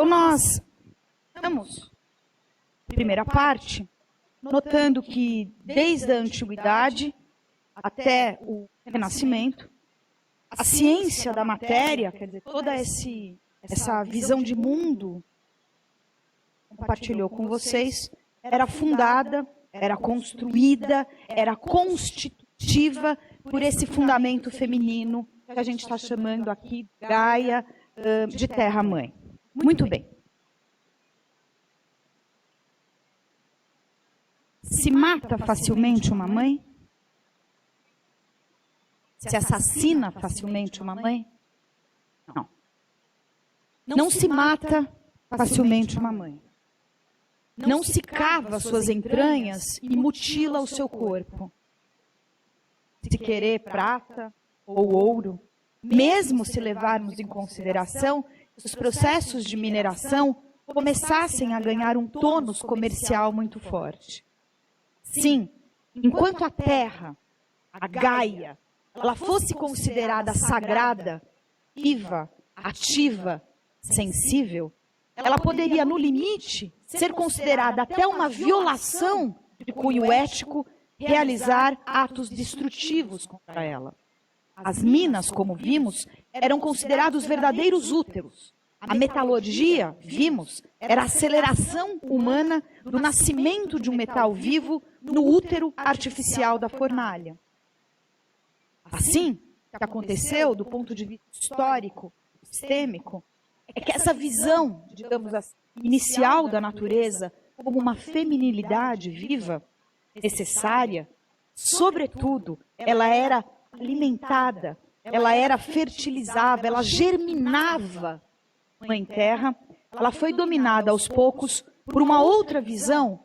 Então, nós estamos, primeira parte, notando que desde a antiguidade até o Renascimento, a ciência da matéria, quer dizer, toda essa visão de mundo, compartilhou com vocês, era fundada, era construída, era constitutiva por esse fundamento feminino que a gente está chamando aqui Gaia, de Terra-mãe. Muito bem. Se mata facilmente uma mãe? Se assassina facilmente uma mãe? Não. Não se mata facilmente uma mãe. Não se cava suas entranhas e mutila o seu corpo. Se querer prata ou ouro, mesmo se levarmos em consideração que os processos de mineração começassem a ganhar um tônus comercial muito forte. Sim, enquanto a terra, a Gaia, ela fosse considerada sagrada, viva, ativa, sensível, ela poderia, no limite, ser considerada até uma violação de cunho ético realizar atos destrutivos contra ela. As minas, como vimos, eram considerados verdadeiros úteros. A metalurgia, vimos, era a aceleração humana do nascimento de um metal vivo no útero artificial da fornalha. Assim, o que aconteceu do ponto de vista histórico, sistêmico, é que essa visão, digamos assim, inicial da natureza como uma feminilidade viva, necessária, sobretudo, ela era alimentada, ela era fertilizava, ela germinava Mãe Terra, ela foi dominada aos poucos por uma outra visão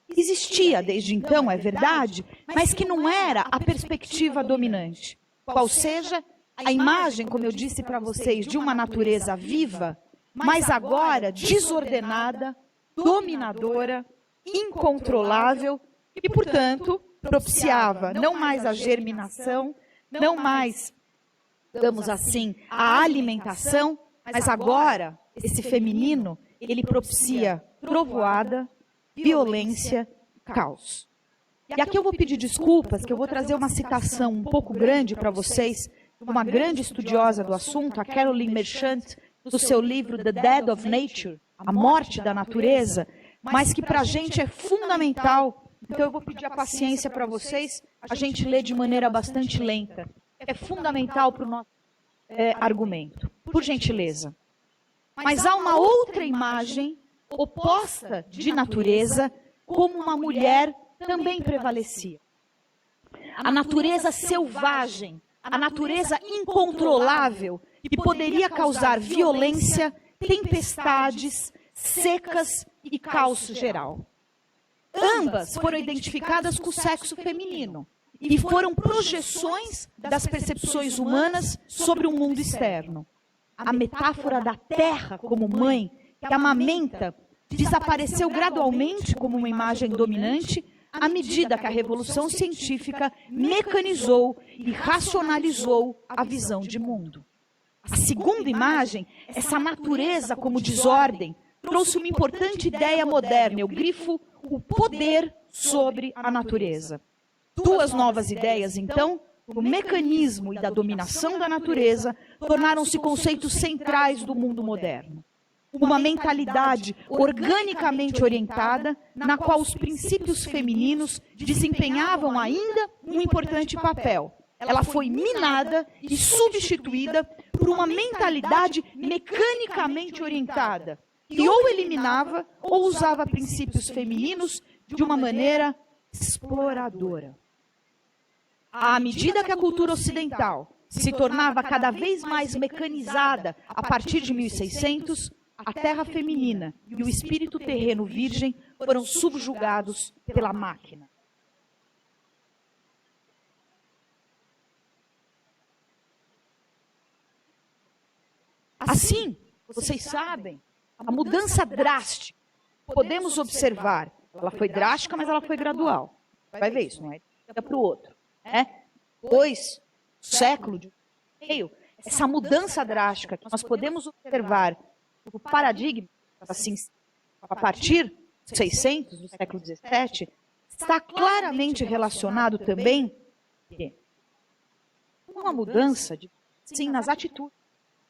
que existia desde então, é verdade, mas que não era a perspectiva dominante. Qual seja a imagem, como eu disse para vocês, de uma natureza viva, mas agora desordenada, dominadora, incontrolável e, portanto, propiciava não mais a germinação, não mais, digamos assim, a alimentação, mas agora, esse feminino, ele propicia trovoada, violência, caos. E aqui eu vou pedir desculpas, que eu vou trazer uma citação um pouco grande para vocês, uma grande estudiosa do assunto, a Caroline Merchant, do seu livro The Death of Nature, A Morte da Natureza, mas que para a gente é fundamental. Então eu vou pedir a paciência para vocês, a gente lê de maneira bastante lenta. É fundamental para o nosso argumento. Por gentileza. Mas há uma outra imagem oposta de natureza, como uma mulher também prevalecia. A natureza selvagem, a natureza incontrolável, que poderia causar violência, tempestades, secas e caos geral. Ambas foram identificadas com o sexo feminino e foram projeções das percepções humanas sobre o mundo externo. A metáfora da terra como mãe, que amamenta, desapareceu gradualmente como uma imagem dominante à medida que a revolução científica mecanizou e racionalizou a visão de mundo. A segunda imagem, essa natureza como desordem, trouxe uma importante ideia moderna, eu grifo o poder sobre a natureza. Duas novas ideias, então, o mecanismo e da dominação da natureza, tornaram-se conceitos centrais do mundo moderno. Uma mentalidade organicamente orientada, na qual os princípios femininos desempenhavam ainda um importante papel. Ela foi minada e substituída por uma mentalidade mecanicamente orientada, que ou eliminava ou usava princípios femininos de uma maneira exploradora. À medida que a cultura ocidental se tornava cada vez mais mecanizada a partir de 1600, a terra feminina e o espírito terreno virgem foram subjugados pela máquina. Assim, vocês sabem, a mudança drástica, podemos observar, ela foi drástica, mas ela foi gradual. Vai ver isso, não é? Para o outro. Depois, século de meio, essa mudança drástica que nós podemos observar o paradigma, assim, a partir de 600, do século XVII, está claramente relacionado também com uma mudança, sim, nas atitudes,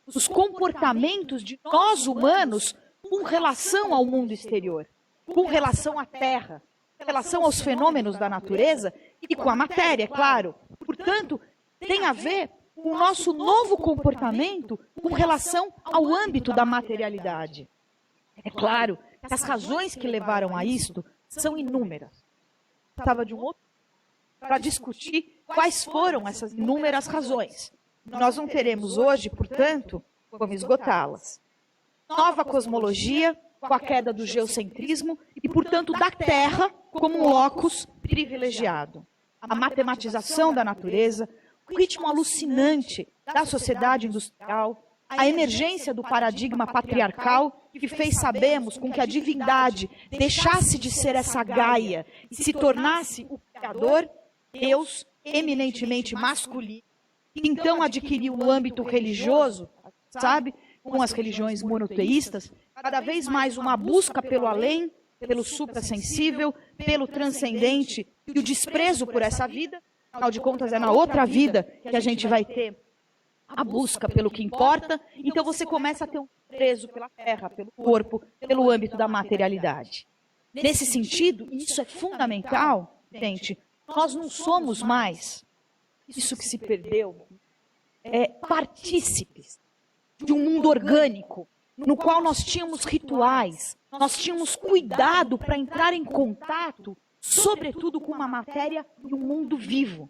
nos comportamentos de nós humanos com relação ao mundo exterior, com relação à Terra, com relação aos fenômenos da natureza e com a matéria, é claro. Portanto, tem a ver com o nosso novo comportamento com relação ao âmbito da materialidade. É claro que as razões que levaram a isto são inúmeras. Estava de um outro para discutir quais foram essas inúmeras razões. Nós não teremos hoje, portanto, como esgotá-las. Nova cosmologia, com a queda do geocentrismo e, portanto, da Terra como um locus privilegiado. A matematização da natureza, o ritmo alucinante da sociedade industrial, a emergência do paradigma patriarcal que fez, sabemos, com que a divindade deixasse de ser essa Gaia e se tornasse o Criador, Deus, eminentemente masculino, que então adquiriu o âmbito religioso, sabe, com as religiões monoteístas, cada vez mais uma busca pelo além, pelo suprassensível, pelo transcendente e o desprezo por essa vida. Afinal de contas, é na outra vida que a gente vai ter a busca pelo que importa. Então você começa a ter um desprezo pela terra, pelo corpo, pelo âmbito da materialidade. Nesse sentido, isso é fundamental, gente, nós não somos mais, isso que se perdeu, partícipes de um mundo orgânico, no qual nós tínhamos rituais, nós tínhamos cuidado para entrar em contato, sobretudo com uma matéria e um mundo vivo.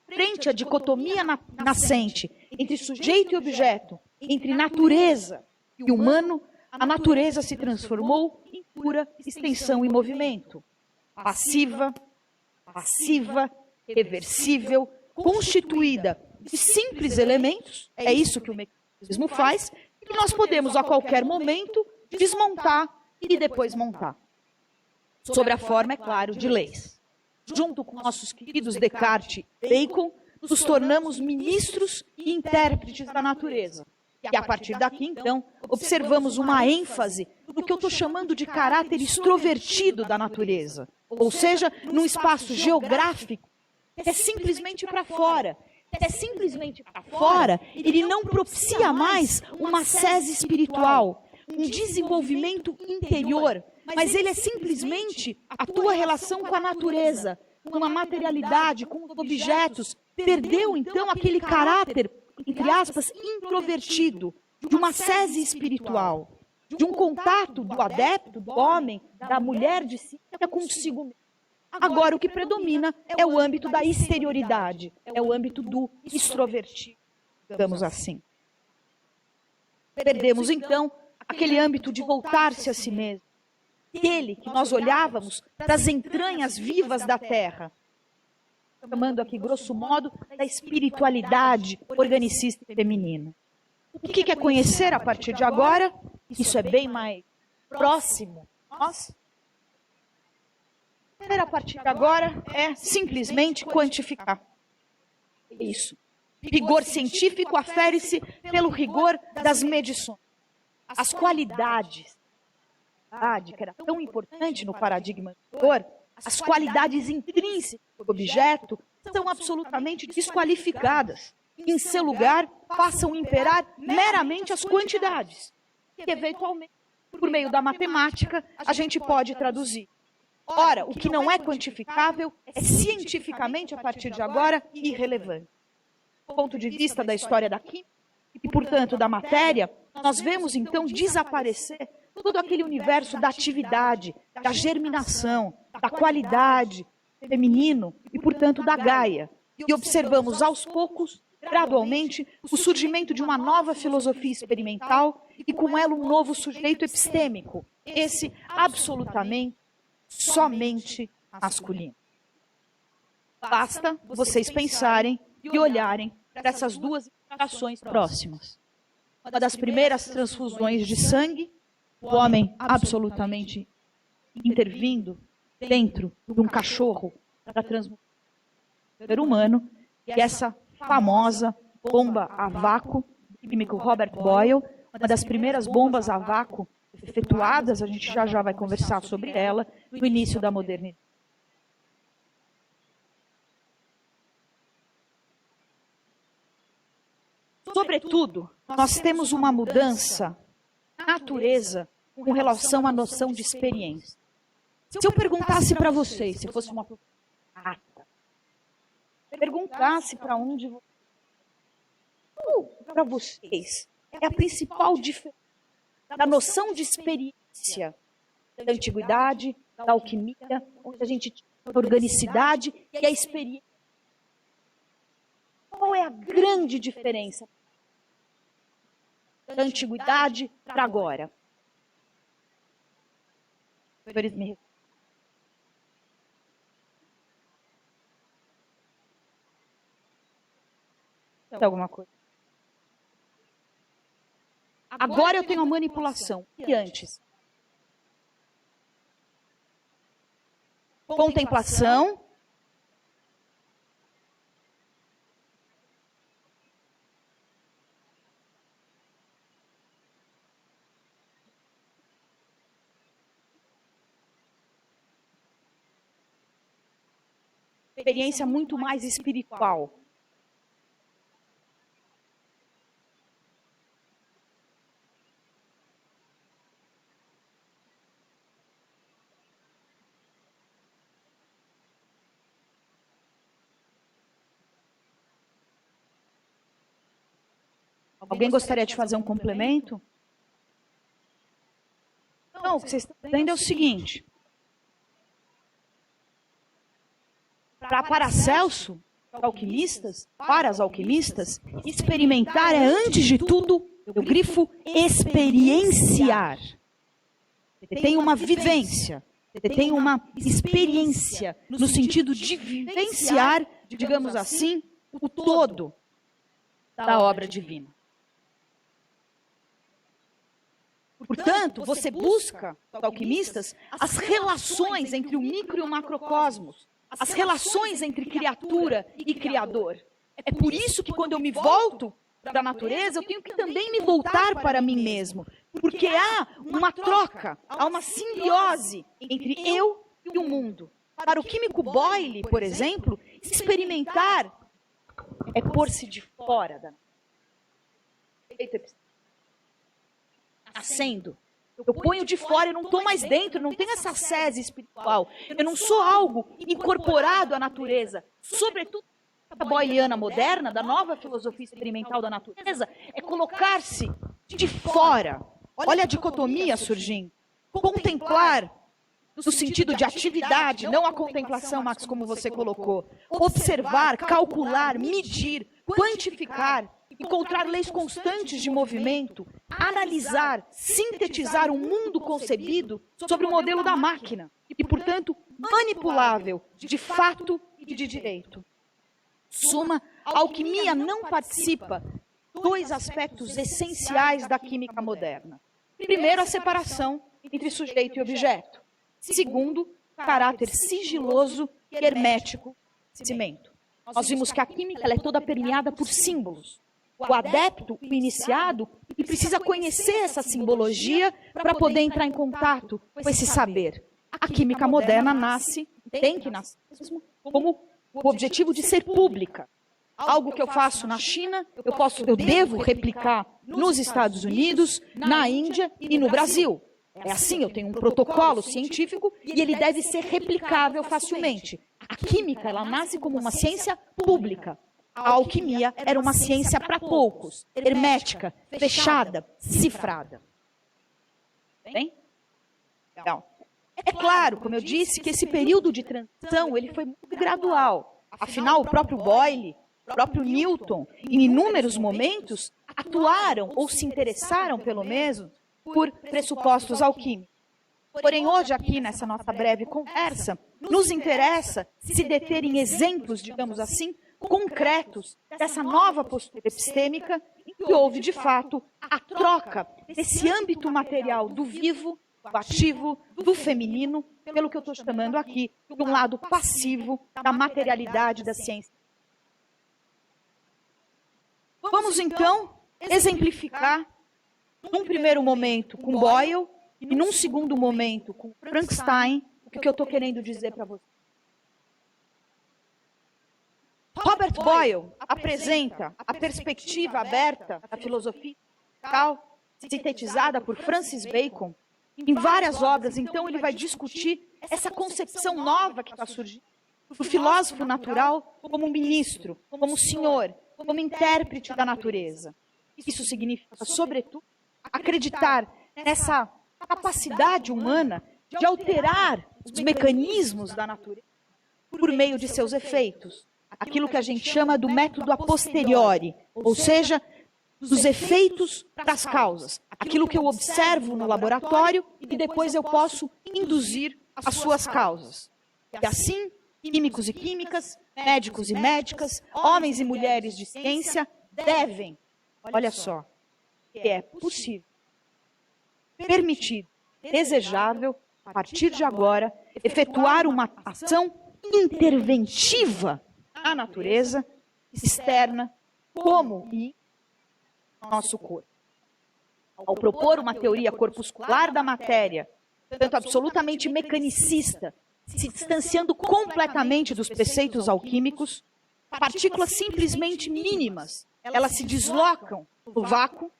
Frente à dicotomia nascente entre sujeito e objeto, entre natureza e humano, a natureza se transformou em pura extensão e movimento. Passiva, reversível, constituída de simples elementos, é isso que o mecanismo faz, que nós podemos a qualquer momento desmontar e depois montar. Sobre a forma, é claro, de leis. Junto com nossos queridos Descartes e Bacon, nos tornamos ministros e intérpretes da natureza. E a partir daqui, então, observamos uma ênfase no que eu estou chamando de caráter extrovertido da natureza. Ou seja, num espaço geográfico que é simplesmente para fora. É simplesmente para fora, ele não propicia mais uma sese espiritual, um desenvolvimento interior, mas ele é simplesmente a tua relação com a natureza, com a materialidade, com os objetos. Perdeu, então, aquele caráter, entre aspas, introvertido, de uma sese espiritual, de um contato do adepto, do homem, da mulher de si, consigo mesmo. Agora, o que predomina é o âmbito da exterioridade, é o âmbito do extrovertido, digamos assim. Perdemos, então, aquele âmbito de voltar-se a si mesmo, aquele que nós olhávamos das entranhas vivas da terra, chamando aqui, grosso modo, da espiritualidade organicista e feminina. O que é conhecer a partir de agora? Isso é bem mais próximo a nós. A partir de agora é simplesmente quantificar. Isso. Rigor científico afere-se pelo rigor das medições. As qualidades, que era tão importante no paradigma anterior, as qualidades intrínsecas do objeto são absolutamente desqualificadas. Em seu lugar, passam a imperar meramente as quantidades, que eventualmente, por meio da matemática, a gente pode traduzir. Ora, o que não é quantificável é cientificamente, a partir de agora, irrelevante. Do ponto de vista da história da química e, portanto, da matéria, nós vemos, então, desaparecer todo aquele universo da atividade, da germinação, da qualidade feminino e, portanto, da Gaia. E observamos, aos poucos, gradualmente, o surgimento de uma nova filosofia experimental e, com ela, um novo sujeito epistêmico. Esse, absolutamente, somente masculino. Basta vocês pensarem e olharem para essas duas ilustrações próximas. Uma das primeiras transfusões de sangue, o homem absolutamente intervindo dentro de um cachorro para transformar o ser humano, e essa famosa bomba a vácuo do químico Robert Boyle, uma das primeiras bombas a vácuo efetuadas, a gente já vai conversar sobre ela, no início da modernidade. Sobretudo, nós temos uma mudança na natureza com relação à noção de experiência. Se eu perguntasse para vocês, se fosse uma perguntasse para para vocês, é a principal diferença da noção de experiência da antiguidade, da alquimia, onde a gente tinha a organicidade e a experiência. Qual é a grande diferença da antiguidade para agora? Tem alguma coisa? Agora eu tenho a manipulação. E antes? Contemplação. Experiência muito mais espiritual. Alguém gostaria de fazer um complemento? Não, o que vocês estão dizendo é o seguinte. Para Paracelso, para as alquimistas, experimentar é, antes de tudo, eu grifo, experienciar. Você tem uma vivência, você tem uma experiência, no sentido de vivenciar, digamos assim, o todo da obra divina. Portanto, você busca, alquimistas, as relações entre o micro e o macrocosmos, as relações entre criatura e criador. É por isso que quando eu me volto da natureza, eu tenho que também me voltar para mim mesmo, porque há uma troca, há uma simbiose entre eu e o mundo. Para o químico Boyle, por exemplo, experimentar é pôr-se de fora da nascendo. Eu ponho de fora, eu não estou mais dentro, não tenho essa sese espiritual. Eu não sou algo incorporado à natureza. Sobretudo, a boyliana moderna, da nova filosofia experimental da natureza, é colocar-se de fora. Olha a dicotomia surgindo. Contemplar, no sentido de atividade, não a contemplação, Max, como você colocou. Observar, calcular, medir, quantificar, encontrar leis constantes de movimento, analisar, sintetizar um mundo concebido sobre o modelo da máquina e, portanto, manipulável de fato e de direito. Suma, a alquimia não participa dois aspectos essenciais da química moderna. Primeiro, a separação entre sujeito e objeto. Segundo, caráter sigiloso e hermético do conhecimento. Nós vimos que a química ela é toda permeada por símbolos. O adepto, o iniciado, e precisa conhecer essa simbologia para poder entrar em contato com esse saber. A química moderna nasce, tem que nascer como o objetivo de ser pública. Algo que eu faço na China, eu devo replicar nos Estados Unidos, na Índia e no Brasil. É assim, eu tenho um protocolo científico e ele deve ser replicável facilmente. A química, ela nasce como uma ciência pública. A alquimia era uma ciência para poucos, hermética, fechada, cifrada. Bem? Então, é claro, como eu disse, que esse período de transição ele foi muito gradual. Afinal, o próprio Boyle, o próprio Newton, em inúmeros momentos, atuaram ou se interessaram, pelo menos, por pressupostos alquímicos. Porém, hoje, aqui nessa nossa breve conversa, nos interessa se deter em exemplos, digamos assim, concretos dessa nova postura epistêmica em que houve, de fato, a troca desse âmbito material do vivo, do ativo, do feminino, pelo que eu estou chamando aqui de um lado passivo da materialidade da ciência. Vamos, então, exemplificar num primeiro momento com Boyle e num segundo momento com Frankenstein, o que eu estou querendo dizer para você. Robert Boyle apresenta a perspectiva aberta da filosofia tal, sintetizada por Francis Bacon, em várias obras. Então ele vai discutir essa concepção nova que está surgindo do filósofo natural como ministro, como senhor, como intérprete da natureza. Isso significa, sobretudo, acreditar nessa capacidade humana de alterar os mecanismos da natureza por meio de seus efeitos. Aquilo que a gente chama do método a posteriori, ou seja, dos efeitos das causas. Aquilo que eu observo no laboratório e depois eu posso induzir as suas causas. E assim, químicos e químicas, médicos e médicas, homens e mulheres de ciência devem, olha só, que é possível, permitido, desejável, a partir de agora, efetuar uma ação interventiva na natureza externa, como e nosso corpo. Ao propor uma teoria corpuscular da matéria, tanto absolutamente mecanicista, se distanciando completamente dos preceitos alquímicos, partículas simplesmente mínimas, elas se deslocam no vácuo,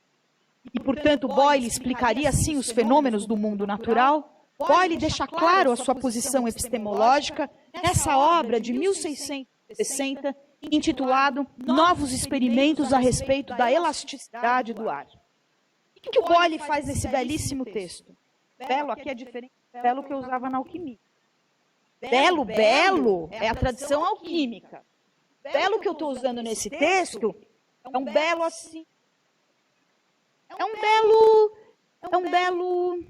e, portanto, Boyle explicaria assim os fenômenos do mundo natural. Boyle deixa claro a sua posição epistemológica nessa obra de 1660, intitulado Novos Experimentos a respeito da elasticidade do ar. O que o Boyle faz nesse belíssimo texto? Belo aqui é diferente do belo que eu usava na alquimia. Belo é a tradição alquímica. Belo que eu estou usando nesse texto é um belo assim. É um belo...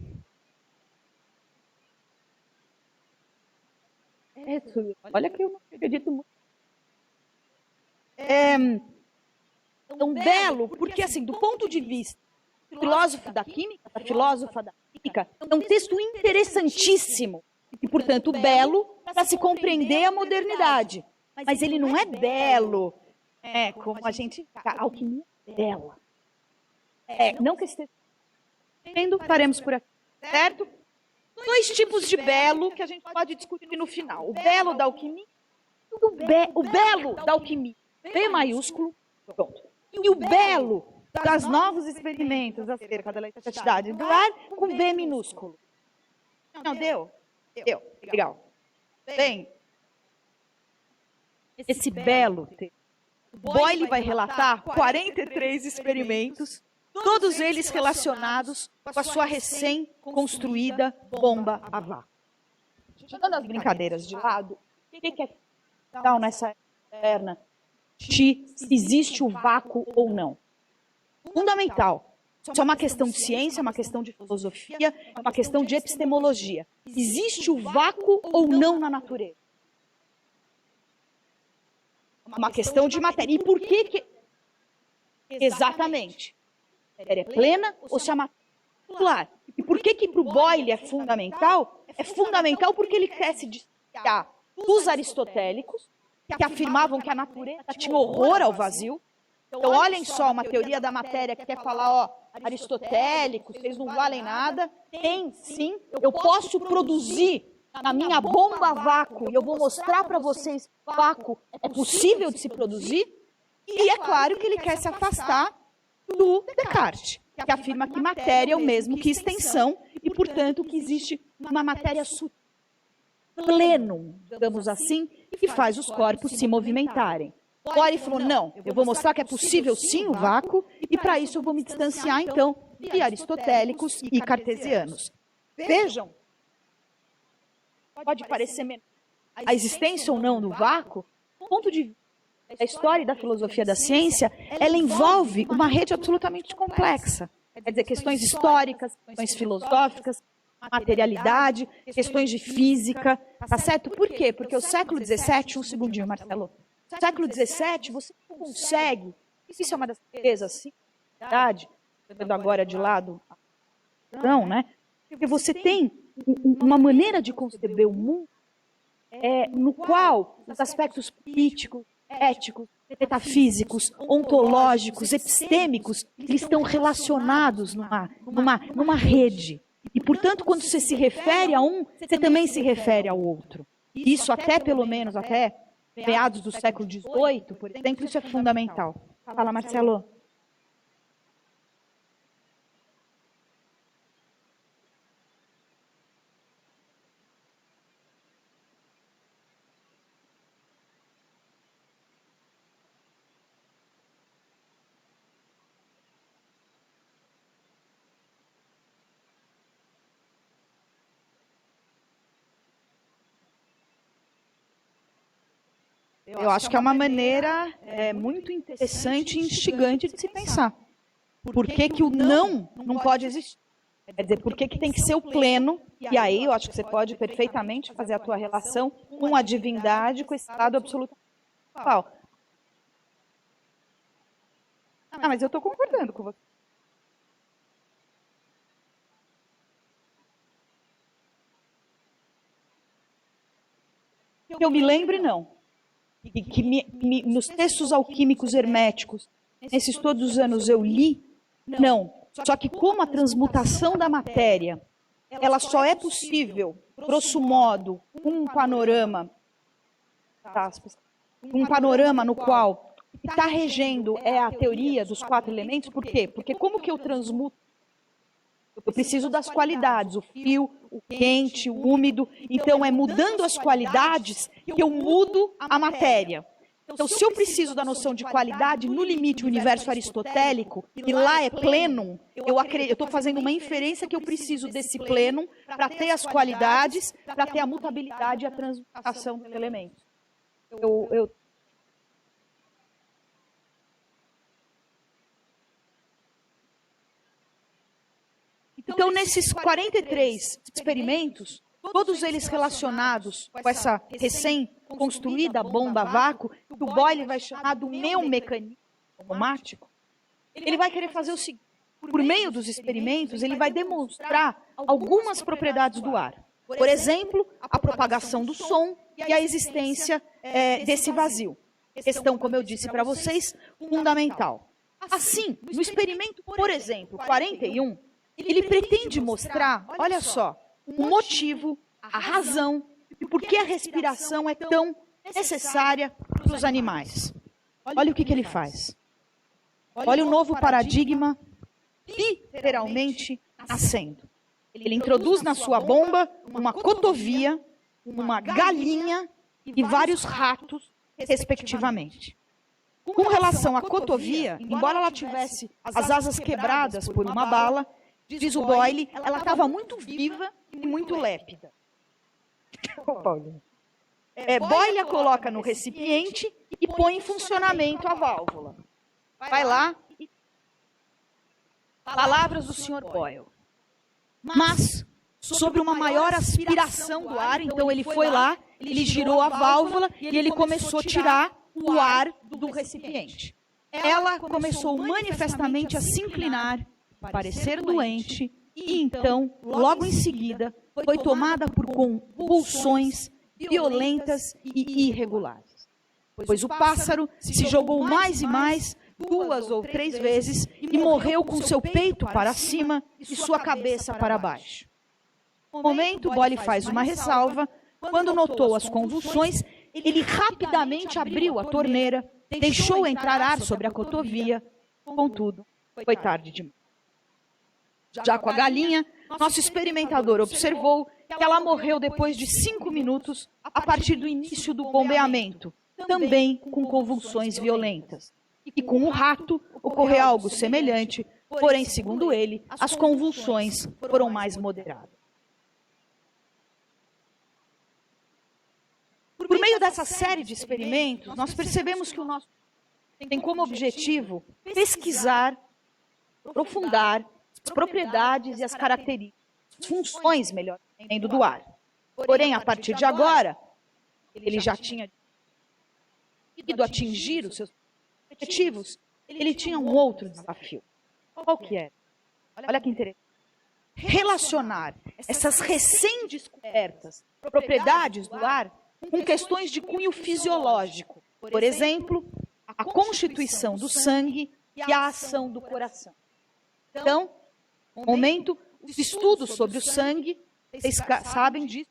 Olha que eu não acredito muito. É um belo, porque assim, do ponto de vista do filósofo da química, da filósofa da química, é um texto interessantíssimo. E, portanto, belo para se compreender a modernidade. Mas ele não é belo, como a gente... A alquimia é bela. Não que esteja... Paremos por aqui, certo? Dois tipos de belo que a gente pode discutir no final. O belo da alquimia, o belo da alquimia, B maiúsculo, pronto. E o belo das novos experimentos acerca da elasticidade do ar com B minúsculo. Não, deu? Deu, legal. Bem, esse belo texto, Boyle vai relatar 43 experimentos, todos eles relacionados com a sua recém-construída bomba a vácuo. Tirando as brincadeiras de lado, o que é fundamental nessa perna se existe o vácuo ou não? Fundamental. Isso é uma questão de ciência, é uma questão de filosofia, é uma questão de epistemologia. Existe o vácuo ou não na natureza? É uma questão de matéria. E por que... Exatamente. A matéria é plena ou se a matéria é circular? E por que para o Boyle é fundamental? É fundamental porque ele quer se dissociar dos aristotélicos, que afirmavam que a natureza tinha horror ao vazio. Então, olhem só, uma teoria da matéria que quer falar, aristotélicos, vocês não valem nada. Tem, sim, eu posso produzir na minha bomba a vácuo, e eu vou mostrar para vocês que vácuo é possível de se produzir. E é claro que ele quer se afastar do Descartes, que afirma que matéria é o mesmo que extensão, e, portanto, que existe uma matéria sutil, pleno, digamos assim, que faz os corpos se movimentarem. Boyle falou, não, eu vou mostrar que é possível sim o vácuo, e para isso eu vou me distanciar, então, de aristotélicos e cartesianos. Vejam, pode parecer menor a existência ou não do vácuo, do ponto de vista da história e da filosofia da ciência, ela envolve uma rede absolutamente complexa. Quer dizer, questões históricas, questões filosóficas, materialidade, questões de física, tá certo? Por quê? Porque o século XVII, um segundinho, Marcelo, no século XVII, você consegue, isso é uma das coisas, assim, verdade, vendo agora de lado, não, né? Porque você tem uma maneira de conceber o mundo no qual os aspectos políticos, éticos, metafísicos, ontológicos, epistêmicos, eles estão relacionados numa rede. E, portanto, quando você se refere a um, você também se refere ao outro. Isso até, pelo menos, até meados do século XVIII, por exemplo, isso é fundamental. Fala, Marcelo. Eu acho que é uma maneira muito interessante e instigante de se pensar. Por que que o não pode existir? Quer dizer, por que que tem que ser o pleno? E aí eu acho que você pode perfeitamente fazer a tua relação com a divindade, com esse estado absoluto. Qual? Ah, mas eu estou concordando com você. Que eu me lembre, não. E que nos textos alquímicos herméticos, nesses todos os anos eu li, não. Só que como a transmutação da matéria, ela só é possível, grosso modo, um panorama no qual está regendo a teoria dos 4 elementos. Por quê? Porque como que eu transmuto? Eu preciso das qualidades, o frio, o quente, o úmido. Então, é mudando as qualidades que eu mudo a matéria. Então, se eu preciso da noção de qualidade, no limite, o universo aristotélico, e lá é plenum, eu estou fazendo uma inferência que eu preciso desse plenum para ter as qualidades, para ter a mutabilidade e a transmutação dos elementos. Então, nesses 43 experimentos, todos eles relacionados com essa recém-construída bomba a vácuo, que o Boyle vai chamar do meu mecanismo automático, ele vai querer fazer o seguinte: por meio dos experimentos, ele vai demonstrar algumas propriedades do ar. Por exemplo, a propagação do som e a existência desse vazio. Questão, como eu disse para vocês, fundamental. Assim, no experimento, por exemplo, 41, ele pretende mostrar, olha só, o motivo, a razão e por que a respiração é tão necessária para os animais. Olha o que ele faz. Olha o novo paradigma literalmente nascendo. Ele introduz na sua bomba uma cotovia, uma galinha e vários ratos, respectivamente. Com relação à cotovia, embora ela tivesse as asas quebradas por uma bala, diz o Boyle, ela estava muito viva e muito lépida. Boyle a coloca no recipiente e põe em funcionamento a válvula. Vai lá. Palavras do Sr. Boyle. Mas, sobre uma maior aspiração do ar, então ele foi lá, ele girou a válvula e ele começou a tirar o ar do recipiente. Ela começou manifestamente a se inclinar, parecer doente, e então, logo em seguida, foi tomada por convulsões violentas e irregulares. Pois o pássaro se jogou mais e mais, 2 ou 3 vezes, e morreu com seu peito para cima e sua cabeça para baixo. No momento, Boyle faz uma ressalva. Quando notou as convulsões, ele rapidamente abriu a torneira, deixou entrar ar sobre a cotovia. Contudo, foi tarde demais. Já com a galinha, nosso experimentador observou que ela morreu depois de 5 minutos, a partir do início do bombeamento, também com convulsões violentas. E com o rato ocorreu algo semelhante, porém, segundo ele, as convulsões foram mais moderadas. Por meio dessa série de experimentos, nós percebemos que o nosso tem como objetivo pesquisar, aprofundar as propriedades e as características, as funções, melhor dizendo, do ar. Porém, a partir de agora, ele já tinha ido atingir os seus objetivos, ele tinha um outro desafio. Qual que era? Olha que interessante. Relacionar essas recém-descobertas propriedades do ar com questões de cunho fisiológico. Por exemplo, a constituição do sangue e a ação do coração. Então, momento, os estudos sobre o sangue, vocês sabem disso,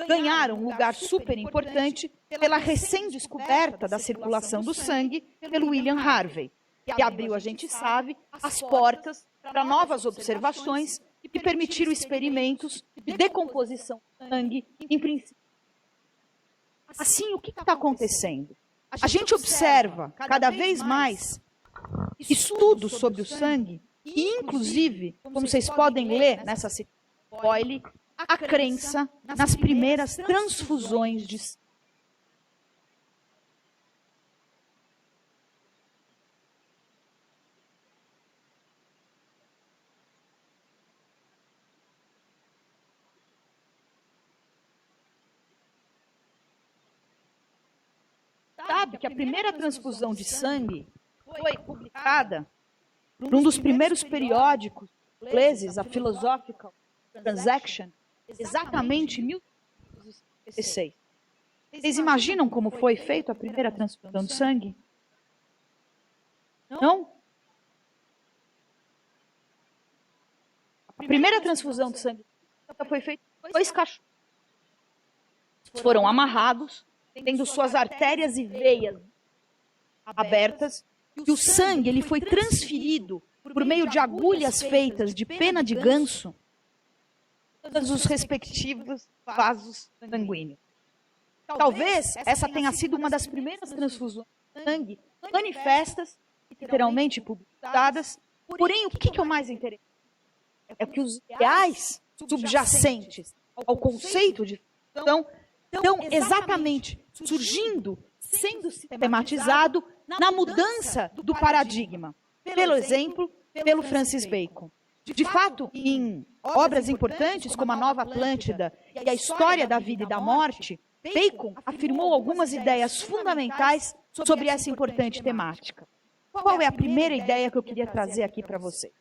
ganharam um lugar super importante pela recém-descoberta da circulação do sangue pelo William Harvey, que abriu, a gente sabe, as portas para novas observações e permitiram experimentos de decomposição do sangue em princípio. Assim, o que está acontecendo? A gente observa cada vez mais estudos sobre o sangue e, inclusive, como vocês podem ler nessa citação de Boyle, a crença nas primeiras transfusões de sangue. Sabe que a primeira transfusão de sangue foi publicada num dos primeiros periódicos ingleses, a Philosophical Transaction, exatamente em 1916. Vocês imaginam como foi feita a primeira transfusão de sangue? Não? A primeira transfusão de sangue foi feita com 2 cachorros. Foram amarrados, tendo suas artérias e veias abertas, e o sangue ele foi transferido por meio de agulhas feitas de pena de ganso todos os respectivos vasos sanguíneos. Talvez essa tenha sido uma das primeiras transfusões de sangue manifestas, literalmente publicadas. Porém, o que é o mais interessante? É que os ideais subjacentes ao conceito de transfusão estão exatamente surgindo, sendo sistematizado na mudança do paradigma. Pelo exemplo, pelo Francis Bacon. De fato, em obras importantes como a Nova Atlântida e a História da Vida e da Morte, Bacon afirmou algumas ideias fundamentais sobre essa importante temática. Qual é a primeira ideia que eu queria trazer aqui para você?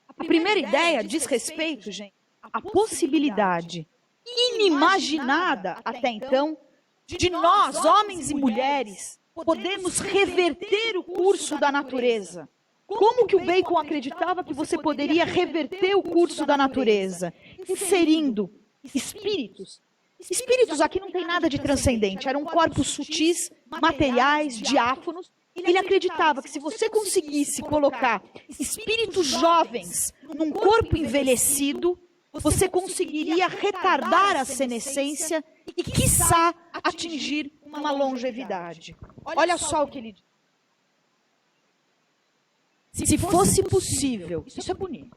A primeira ideia diz respeito, gente, à possibilidade inimaginada até então de nós, homens e mulheres, podermos reverter o curso da natureza. Como que o Bacon acreditava que você poderia reverter o curso da natureza? Inserindo espíritos. Espíritos aqui não tem nada de transcendente, eram corpos sutis, materiais, diáfanos. Ele acreditava que se você conseguisse colocar espíritos jovens num corpo envelhecido, você conseguiria retardar a senescência e, quiçá, atingir uma longevidade. Olha só o que ele diz. Se fosse possível, isso é bonito,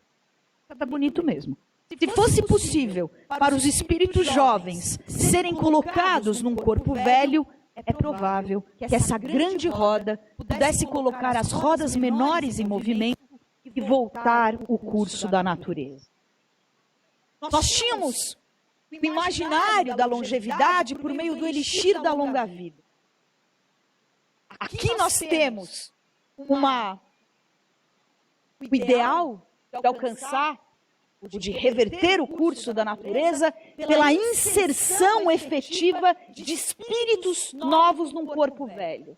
é bonito mesmo. Se fosse possível para os espíritos jovens serem colocados num corpo velho, é provável que essa grande roda pudesse colocar as rodas menores em movimento e voltar o curso da natureza. Nós tínhamos o imaginário da longevidade por meio do elixir da longa vida. Aqui nós temos o ideal de alcançar, de reverter o curso da natureza pela inserção efetiva de espíritos novos num corpo velho.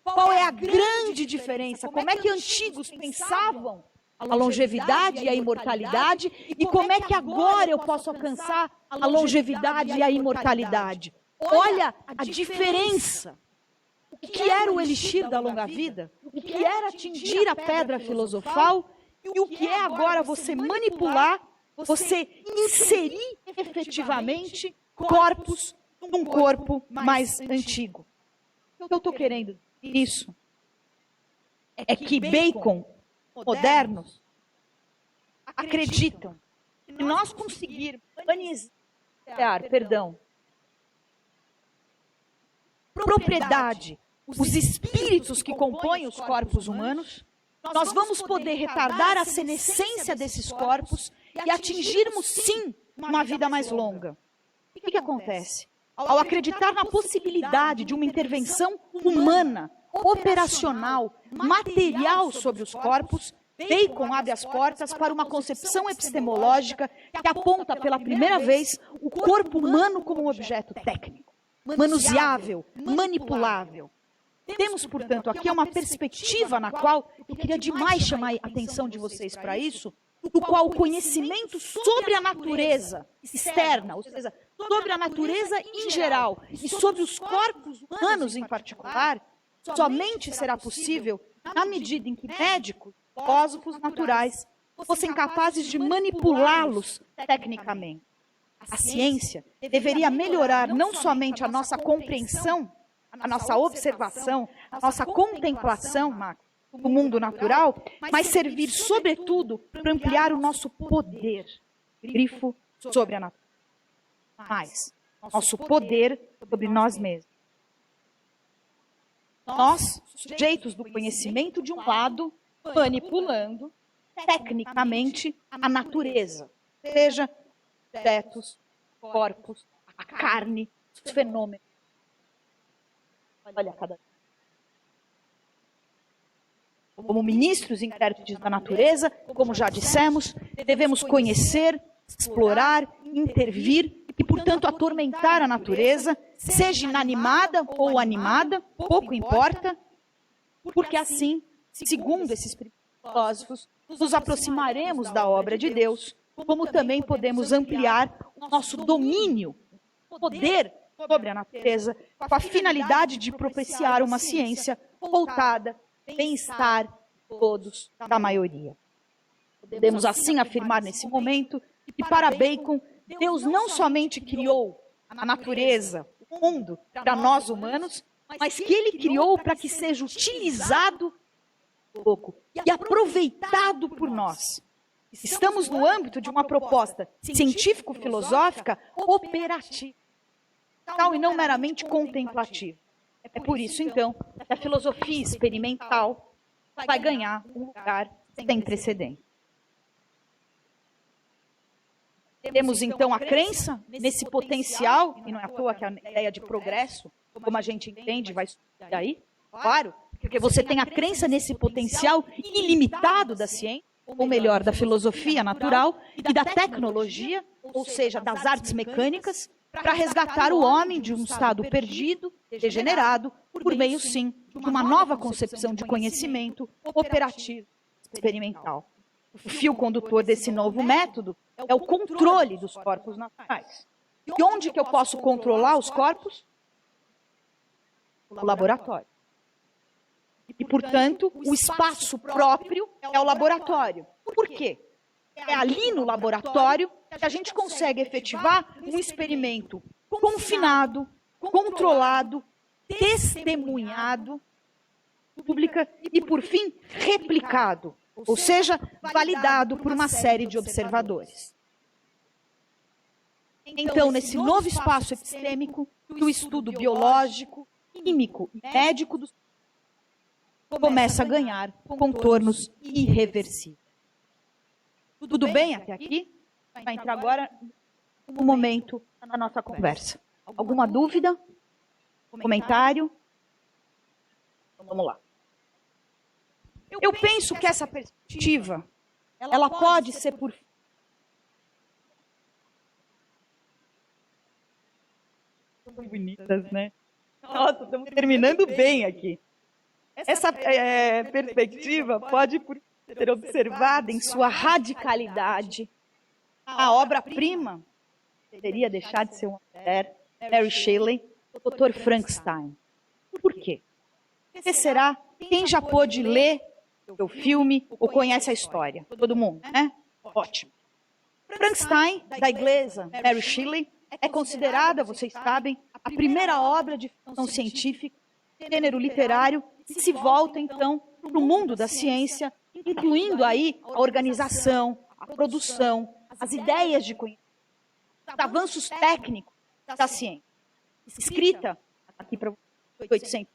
Qual é a grande diferença? Como é que antigos pensavam a longevidade e a imortalidade e como é que agora eu posso alcançar a longevidade e a imortalidade? Olha a diferença. O que era o elixir da longa vida? O que era atingir a pedra filosofal? E o que é agora você manipular, você inserir efetivamente corpos num corpo mais antigo? O que eu estou querendo isso é que Bacon, modernos, acreditam que nós conseguirmos propriedade, os espíritos que compõem os corpos humanos, nós vamos poder retardar a senescência desses corpos e atingirmos, sim, uma vida mais longa. O que acontece? Ao acreditar na possibilidade de uma intervenção humana, operacional, material sobre os corpos, Bacon abre as portas para uma concepção epistemológica que aponta pela primeira vez o corpo humano como um objeto técnico, manuseável, manipulável. Temos, portanto, aqui uma perspectiva na qual eu queria demais chamar a atenção de vocês para isso, do qual o conhecimento sobre a natureza externa, ou seja, sobre a natureza em geral e sobre os corpos humanos em particular, somente será possível na medida em que médicos, filósofos naturais fossem capazes de manipulá-los tecnicamente. A ciência deveria melhorar não somente a nossa compreensão, a nossa observação, a nossa contemplação do mundo natural, mas servir, sobretudo, para ampliar o nosso poder, grifo, sobre a natureza. Mais, nosso poder sobre nós mesmos. Nós, sujeitos do conhecimento de um lado, manipulando tecnicamente a natureza, seja objetos, corpos, a carne, os fenômenos. Olha cada. Como ministros e intérpretes da natureza, como já dissemos, devemos conhecer, explorar, intervir e, portanto, atormentar a natureza, seja inanimada ou animada, pouco importa, porque assim, segundo esses filósofos, nos aproximaremos da obra de Deus, como também podemos ampliar o nosso domínio, poder sobre a natureza, com a finalidade de propiciar uma ciência voltada ao bem-estar de todos, da maioria. Podemos assim afirmar nesse momento que para Bacon, Deus não somente criou a natureza, o mundo, para nós humanos, mas que Ele criou para que seja utilizado pouco e aproveitado por nós. Estamos no âmbito de uma proposta científico-filosófica operativa, tal e não meramente contemplativa. É por isso, então, que a filosofia experimental vai ganhar um lugar sem precedente. Temos, então, a crença nesse potencial, e não é à toa que a ideia de progresso, como a gente entende, vai surgir daí, claro, porque você tem a crença nesse potencial ilimitado da ciência, ou melhor, da filosofia natural e da tecnologia, ou seja, das artes mecânicas, para resgatar o homem de um estado perdido, degenerado, por meio, sim, de uma nova concepção de conhecimento operativo experimental. O fio condutor desse novo método é o controle dos corpos naturais. E onde que eu posso controlar os corpos? No laboratório. E, portanto, o espaço próprio é o laboratório. Por quê? É ali no laboratório que a gente consegue efetivar um experimento confinado, controlado, testemunhado, pública e, por fim, replicado, ou seja, validado por uma série de observadores. Então, nesse novo espaço epistêmico, que o estudo biológico, químico e médico começa a ganhar contornos irreversíveis. Tudo bem até aqui? Vai entrar agora no momento da nossa conversa. Alguma dúvida? Comentário? Vamos lá. Eu penso que essa perspectiva, ela pode ser por... Bonitas, né? Nossa, estamos terminando bem aqui. Essa perspectiva pode ser observada em sua radicalidade. A obra-prima poderia deixar de ser uma mulher, Mary Shelley, o Dr. Frankenstein. Por quê? Porque será quem já pôde ler o filme ou conhece a história? Todo mundo, né? Ótimo. Frankenstein, da inglesa Mary Shelley, é considerada, vocês sabem, a primeira obra de ficção científica, gênero literário, que se volta, então, para o mundo da ciência, incluindo aí a organização, a produção, as ideias de conhecimento, os avanços técnicos da ciência. Escrita aqui para 1800,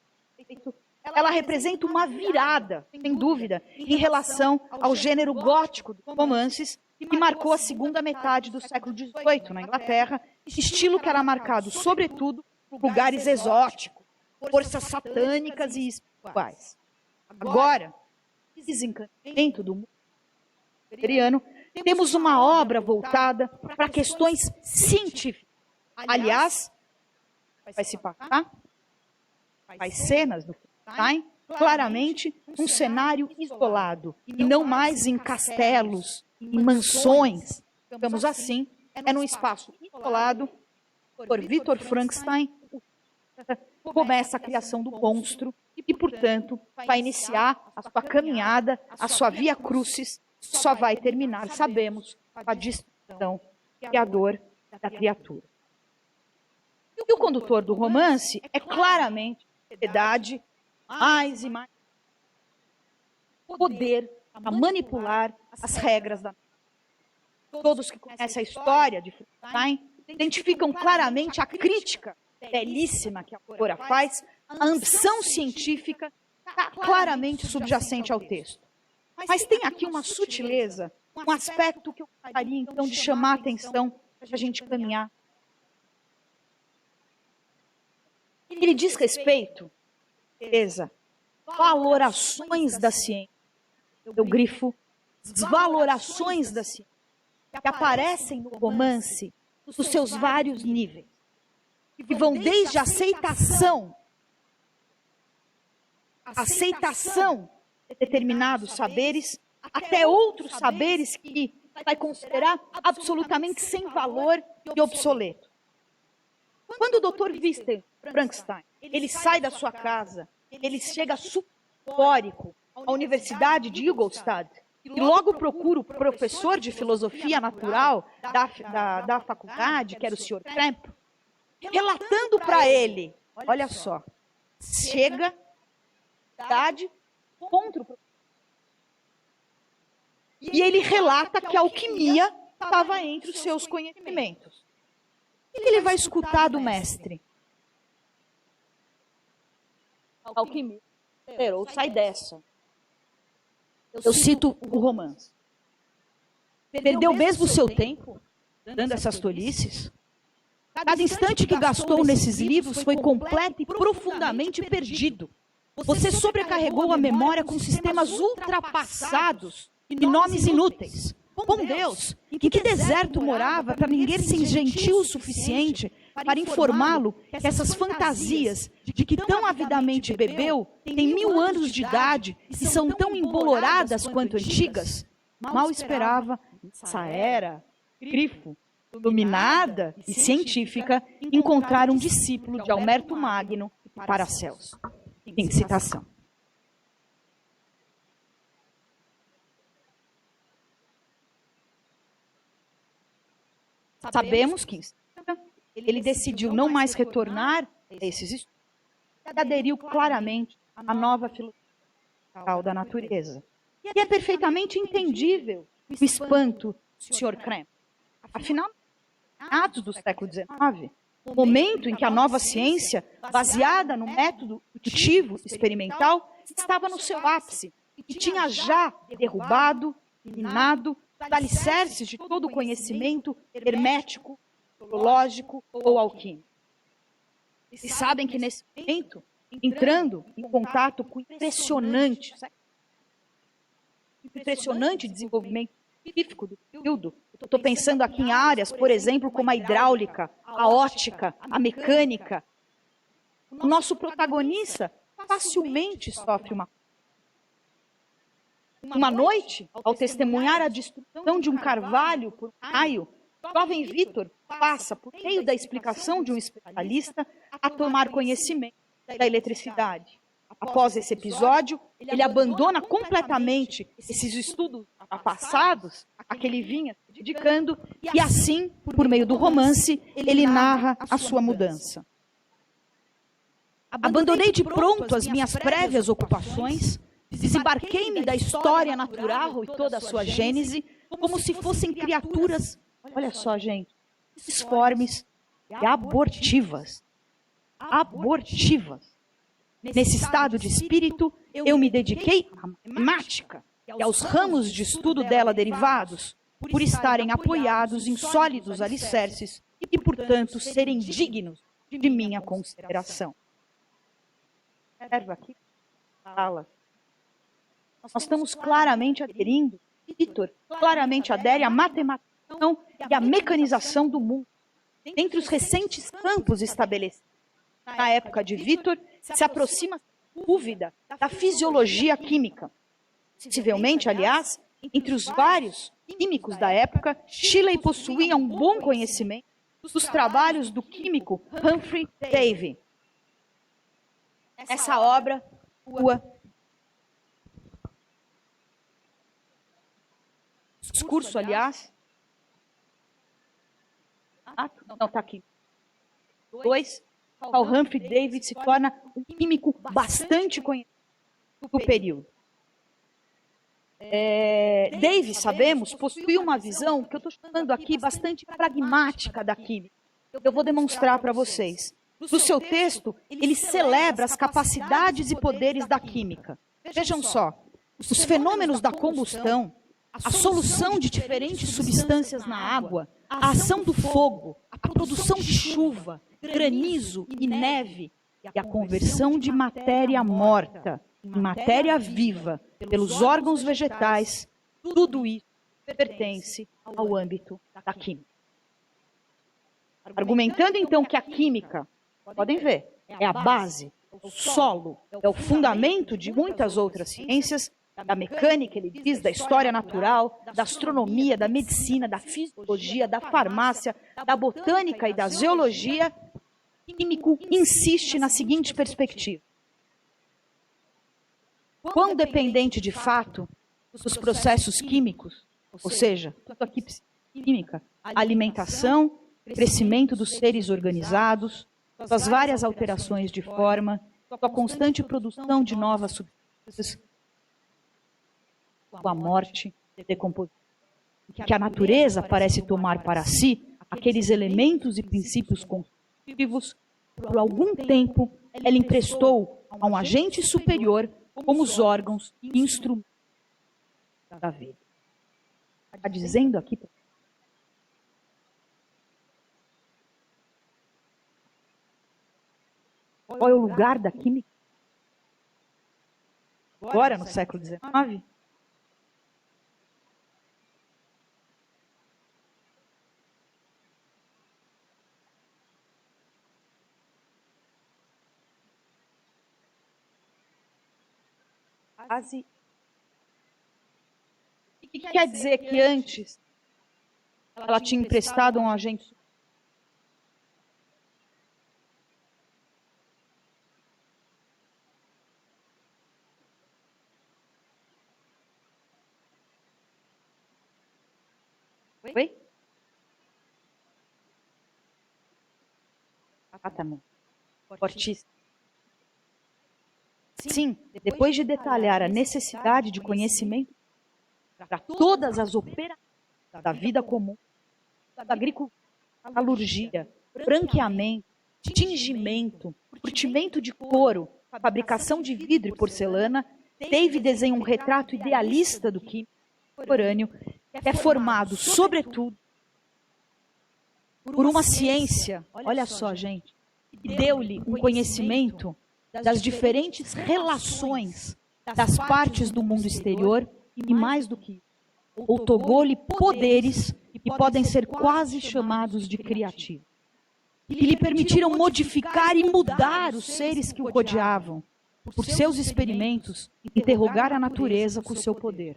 ela representa uma virada, sem dúvida, em relação ao gênero gótico dos romances, que marcou a segunda metade do século XVIII na Inglaterra, estilo que era marcado, sobretudo, por lugares exóticos, forças satânicas e espirituais. Agora, desencantamento do mundo shakespeariano, temos uma obra voltada para questões científicas. Aliás, vai se passar, faz cenas no claramente um cenário isolado, e não mais em castelos, em mansões. Digamos assim, é num espaço isolado, por Victor Frankenstein, começa a criação do monstro e, portanto, vai iniciar a sua caminhada, a sua via crucis, só vai terminar, sabemos, com a destruição e a dor da criatura. E o condutor do romance é claramente a sociedade, mais e mais poder a manipular as regras da. Todos que conhecem a história de Frankenstein identificam claramente a crítica belíssima que a autora faz, a ambição científica claramente subjacente ao texto. Mas tem aqui uma sutileza, um aspecto que eu gostaria então de chamar a atenção para a gente caminhar. Ele diz respeito, beleza, valorações da ciência. Eu grifo desvalorações da ciência, que aparecem no romance nos seus vários níveis, que vão desde a aceitação de determinados saberes, até outros saberes que vai considerar absolutamente sem valor e obsoleto. Quando o Dr. Victor Frankenstein, ele sai da sua casa, ele chega subaquático à Universidade de Ingolstadt e logo procura o professor de filosofia natural da faculdade, que era o Sr. Klemp, relatando para ele, olha só, chega idade contra o professor. E ele relata que a alquimia estava entre os seus conhecimentos. O que ele vai escutar do mestre? A alquimia. Sai dessa. Eu cito o romance. Perdeu mesmo o seu tempo dando essas tolices? Cada instante que gastou nesses livros foi completo e profundamente perdido. Você sobrecarregou a memória com sistemas ultrapassados e nomes inúteis. Bom Deus, em que deserto morava para ninguém ser gentil o suficiente para informá-lo que essas fantasias de que tão avidamente bebeu têm 1000 anos de idade e são tão emboloradas quanto antigas? Mal esperava essa era, grifo, iluminada e científica, encontrar um discípulo de Alberto Magno e Paracelso. Em citação. Sabemos que ele decidiu não mais retornar a esses estudos e aderiu claramente à nova filosofia da natureza. E é perfeitamente entendível o espanto do Sr. Klemp. Afinal, meados do século XIX, momento em que a nova ciência, baseada no método indutivo experimental, estava no seu ápice e tinha já derrubado, minado, os alicerces de todo o conhecimento hermético, teológico ou alquímico. E sabem que nesse momento, entrando em contato com o impressionante desenvolvimento científico do período, estou pensando aqui em áreas, por exemplo, como a hidráulica, a ótica, a mecânica. O nosso protagonista facilmente sofre uma noite, ao testemunhar a destruição de um carvalho por um raio, o jovem Victor passa, por meio da explicação de um especialista, a tomar conhecimento da eletricidade. Após esse episódio, ele abandona completamente esses estudos passados a que ele vinha se dedicando, e assim, por meio do romance, ele narra a sua mudança. Abandonei de pronto as minhas prévias ocupações, desembarquei-me da história natural e toda a sua gênese, como se fossem criaturas, olha só, gente, disformes e abortivas. Abortivas. Nesse estado de espírito, eu me dediquei à matemática e aos ramos de estudo dela derivados, por estarem apoiados em sólidos alicerces e, portanto, serem dignos de minha consideração. Observa aqui, fala. Nós estamos claramente aderindo, Victor claramente adere à matematização e à mecanização do mundo. Dentre os recentes campos estabelecidos na época de Victor, se aproxima dúvida da fisiologia química. Possivelmente, aliás, entre os vários químicos da época, Shelley possuía um bom conhecimento dos trabalhos do químico Humphrey Davy. Essa obra, discurso, aliás, não, está aqui. 2, o Humphrey Davy se torna um químico bastante conhecido do período. Davy, sabemos, possui uma visão, que eu estou chamando aqui, bastante pragmática da química. Eu vou demonstrar para vocês. No seu texto, ele celebra as capacidades e poderes da química. Vejam só, os fenômenos da combustão, a solução de diferentes substâncias na água, a ação do fogo, a produção de chuva, granizo e neve, e a conversão de matéria morta em matéria viva pelos órgãos vegetais, tudo isso pertence ao âmbito da química. Argumentando então que a química, podem ver, é a base, o solo, é o fundamento de muitas outras ciências, da mecânica, ele diz, da história natural, da astronomia, da medicina, da fisiologia, da farmácia, da botânica e da zoologia, o químico insiste na seguinte perspectiva. Quão dependente de fato dos processos químicos, ou seja, tudo aqui química, alimentação, crescimento dos seres organizados, suas várias alterações de forma, sua constante produção de novas substâncias, a morte, decomposição, que a natureza parece tomar para si aqueles elementos e princípios constitutivos que por algum tempo ela emprestou a um agente superior como os órgãos e instrumentos da vida. Está dizendo aqui. Qual é o lugar da química? Agora, no século XIX? Quase. O que quer dizer que antes ela tinha emprestado um agente? Oi? Exatamente. Fortíssimo. Sim, depois de detalhar a necessidade de conhecimento para todas as operações da vida comum, da agricultura, metalurgia, branqueamento, tingimento, curtimento de couro, fabricação de vidro e porcelana, Davy desenha um retrato idealista do químico contemporâneo, que é formado, sobretudo, por uma ciência, olha só, gente, que deu-lhe um conhecimento das diferentes relações das partes do mundo exterior e, mais do que isso, outorgou-lhe poderes que podem ser quase chamados de criativos, que lhe permitiram modificar e mudar os seres que o rodeavam, por seus experimentos, interrogar a natureza com seu poder.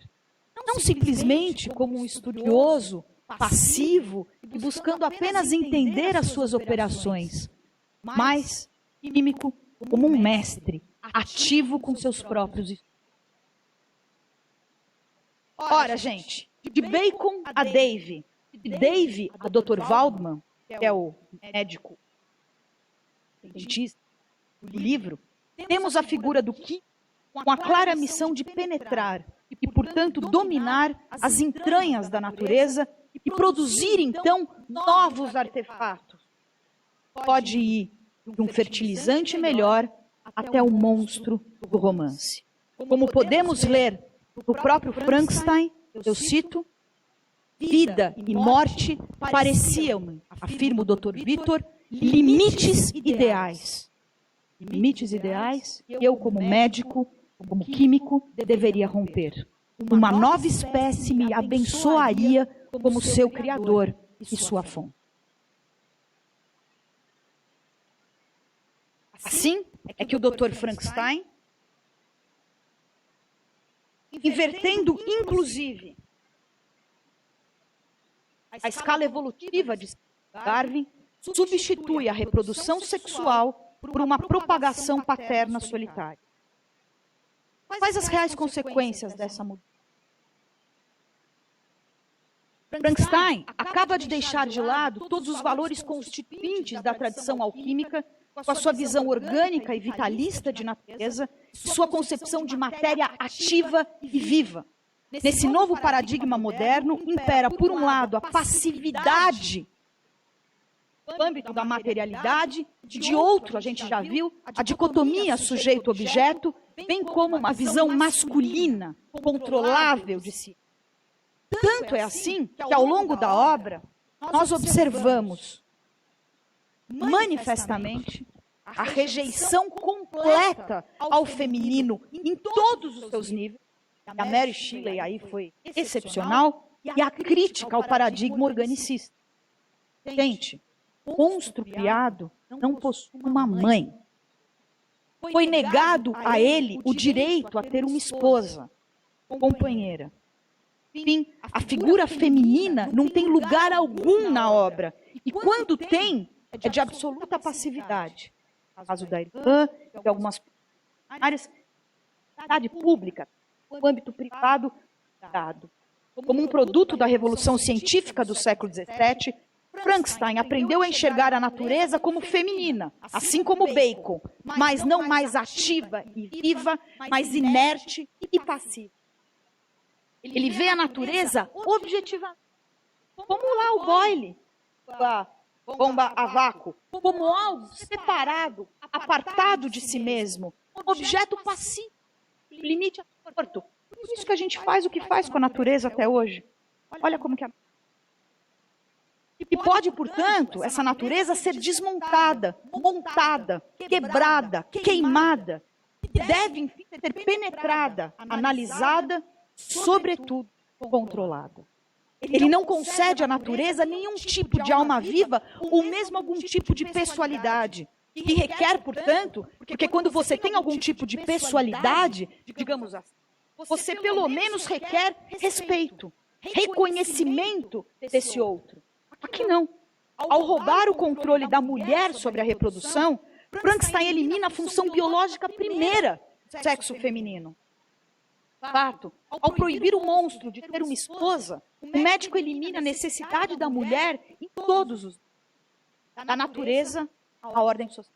Não simplesmente como um estudioso passivo e buscando apenas entender as suas operações, mas químico como um mestre, ativo com seus próprios estudos. Ora, gente, de Bacon a Davy, de Davy a Dr. Waldman, que é o médico cientista do livro, temos a figura do químico com a clara missão de penetrar e, portanto, dominar as entranhas da natureza e produzir, então, novos artefatos. Pode ir de um fertilizante melhor até o monstro do romance. Como podemos ler no próprio Frankenstein, eu cito, vida e morte pareciam, afirma o Dr. Vitor, limites ideais. Limites ideais que eu, como médico, como químico, deveria romper. Uma nova espécie me abençoaria como seu criador e sua fonte. Assim é que o Dr. Frankenstein, invertendo, inclusive, a escala evolutiva de Darwin, substitui a reprodução sexual por uma propagação paterna solitária. Quais as reais consequências dessa mudança? Frankenstein acaba de deixar de lado todos os valores constituintes da tradição alquímica, com a sua visão orgânica e vitalista de natureza, sua concepção de matéria ativa e viva. Nesse novo paradigma moderno, impera, por um lado, a passividade no âmbito da materialidade, de outro, a gente já viu, a dicotomia sujeito-objeto, bem como uma visão masculina, controlável de si. Tanto é assim que, ao longo da obra, nós observamos manifestamente a rejeição completa ao feminino em todos os seus níveis. A Mary Shelley aí foi excepcional, e a crítica ao paradigma organicista. Gente, monstro criado não possui uma mãe. Foi negado a ele o direito a ter uma esposa, companheira. Enfim, a figura feminina não tem lugar algum na obra. E quando tem, é de absoluta passividade. No caso da irmã, de algumas áreas, cidade pública, no âmbito privado, dado. Como um produto da revolução científica do século XVII, Frankenstein aprendeu a enxergar a natureza como feminina, assim como Bacon, mas não mais ativa e viva, mas inerte e passiva. Ele vê a natureza objetivamente, como lá o Boyle, a bomba a vácuo, como algo separado, apartado de si mesmo, objeto passivo, limite aborto. Por isso que a gente faz o que faz com a natureza até hoje. Olha como que E pode, portanto, essa natureza ser desmontada, montada, quebrada, queimada. Deve, enfim, ser penetrada, analisada, sobretudo, controlada. Ele não concede à natureza nenhum tipo de alma viva ou mesmo algum tipo de pessoalidade. E requer, portanto, porque quando você tem algum tipo de pessoalidade, digamos assim, você pelo menos requer respeito, reconhecimento desse outro. Aqui não. Ao roubar o controle da mulher sobre a reprodução, Frankenstein elimina a função biológica primeira do sexo feminino. Fato, ao proibir o monstro de ter uma esposa, o médico elimina a necessidade da mulher em todos os da natureza à ordem social.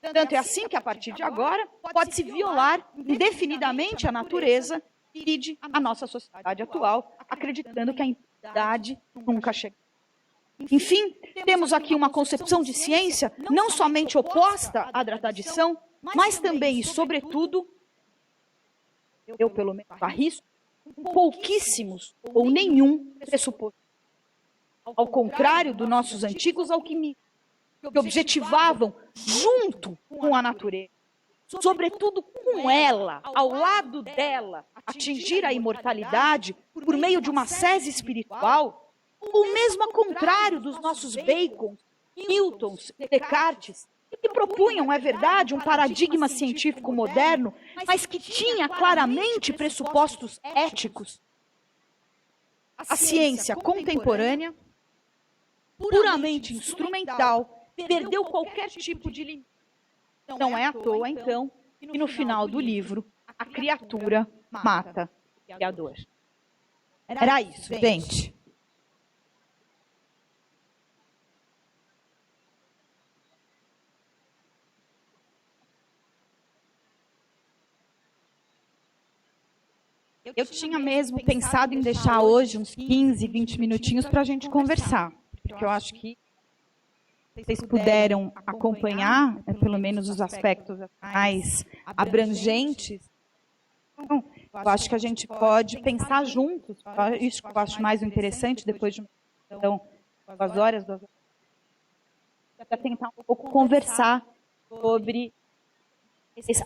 Tanto é assim que, a partir de agora, pode-se violar indefinidamente a natureza e a nossa sociedade atual, acreditando que a impunidade nunca chega. Enfim, temos aqui uma concepção de ciência não somente oposta à da tradição, mas também e, sobretudo, eu pelo menos arrisco, pouquíssimos ou nenhum pressuposto. Ao contrário dos nossos antigos alquimistas, que objetivavam, junto com a natureza, sobretudo com ela, ao lado dela, atingir a imortalidade por meio de uma sese espiritual, ou mesmo ao contrário dos nossos Bacon, Newtons, Descartes, que propunham, é verdade, um paradigma científico moderno, mas que tinha claramente pressupostos éticos. A ciência contemporânea, puramente instrumental, perdeu qualquer tipo de limite. Não é à toa, então, que no final do livro, a criatura mata o Criador. Era isso, gente. Eu tinha mesmo pensado em deixar hoje uns 15, 20 minutinhos para a gente conversar, porque eu acho que vocês puderam acompanhar, pelo menos os aspectos mais abrangentes. Então, eu acho que a gente pode pensar juntos, isso que eu acho mais interessante, depois de então, 2 horas, para tentar um pouco conversar sobre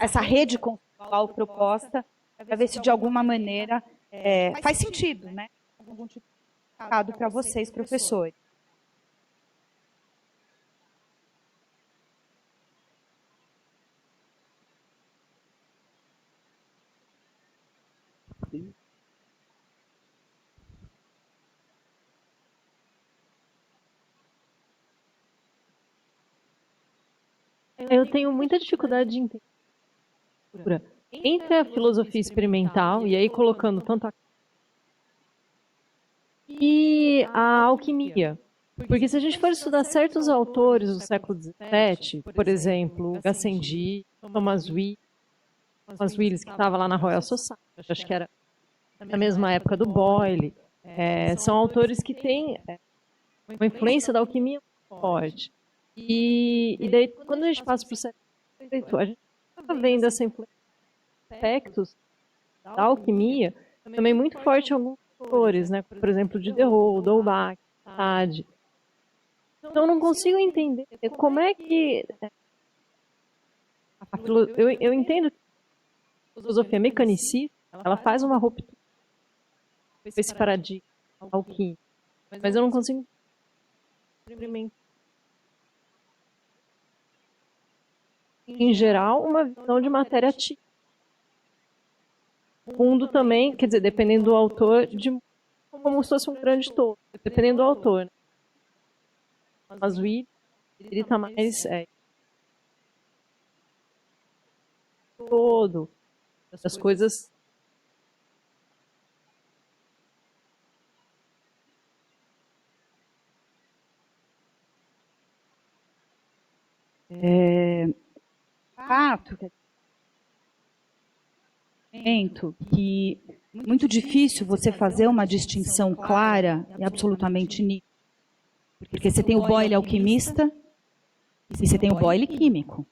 essa rede conceitual proposta, para ver se de alguma maneira faz sentido, né? Algum tipo de recado para vocês, professores. Eu tenho muita dificuldade de entender entre a filosofia experimental, e aí colocando tanto a e a alquimia. Porque se a gente for estudar certos autores do século XVII, por exemplo, Gassendi, Thomas Willis, que estava lá na Royal Society, acho que era na mesma época do Boyle, são autores que têm uma influência da alquimia muito forte. E daí, quando a gente passa para o século XVIII, a gente está vendo essa influência de aspectos da alquimia também muito forte em alguns autores, né? Por exemplo, Diderot, D'Holbach, Sade. Então, eu não consigo entender como é que... Eu entendo que a filosofia mecanicista, ela faz uma ruptura com esse paradigma alquímico, mas eu não consigo experimentar, em geral, uma visão de matéria ativa. Fundo também, quer dizer, dependendo do autor, como se fosse um grande todo, dependendo do autor. Né? Mas o ele está mais todo, essas coisas. Fato que muito difícil você fazer uma distinção clara e absolutamente nítida. Porque você tem o Boyle alquimista e você tem o Boyle químico.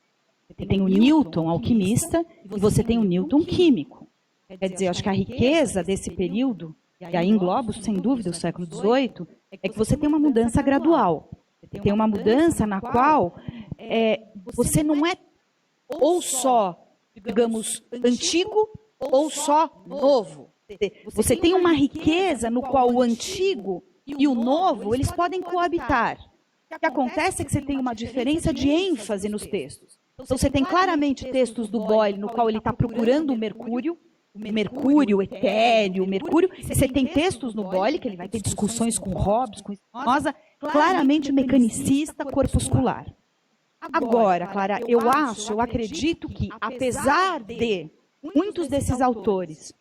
Você tem o Newton alquimista e você tem o Newton químico. Quer dizer, acho que a riqueza desse período, e aí engloba, sem dúvida, o século XVIII, é que você tem uma mudança gradual. Você tem uma mudança na qual você não é ou só, digamos, antigo ou só novo. Você tem uma riqueza no qual o antigo e o novo, eles podem coabitar. O que acontece é que você tem uma diferença de ênfase nos textos. Então, você tem claramente textos do Boyle no qual ele está procurando o mercúrio etéreo, o mercúrio. E você tem textos no Boyle, que ele vai ter discussões com Hobbes, com Spinoza, claramente mecanicista, corpuscular. Agora, Clara, eu acredito que, apesar de muitos desses autores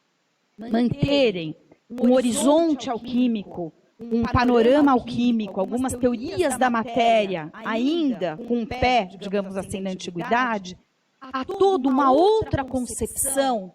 manterem um horizonte alquímico, um panorama alquímico, algumas teorias da matéria, ainda com um pé, digamos assim, na antiguidade, há toda uma outra concepção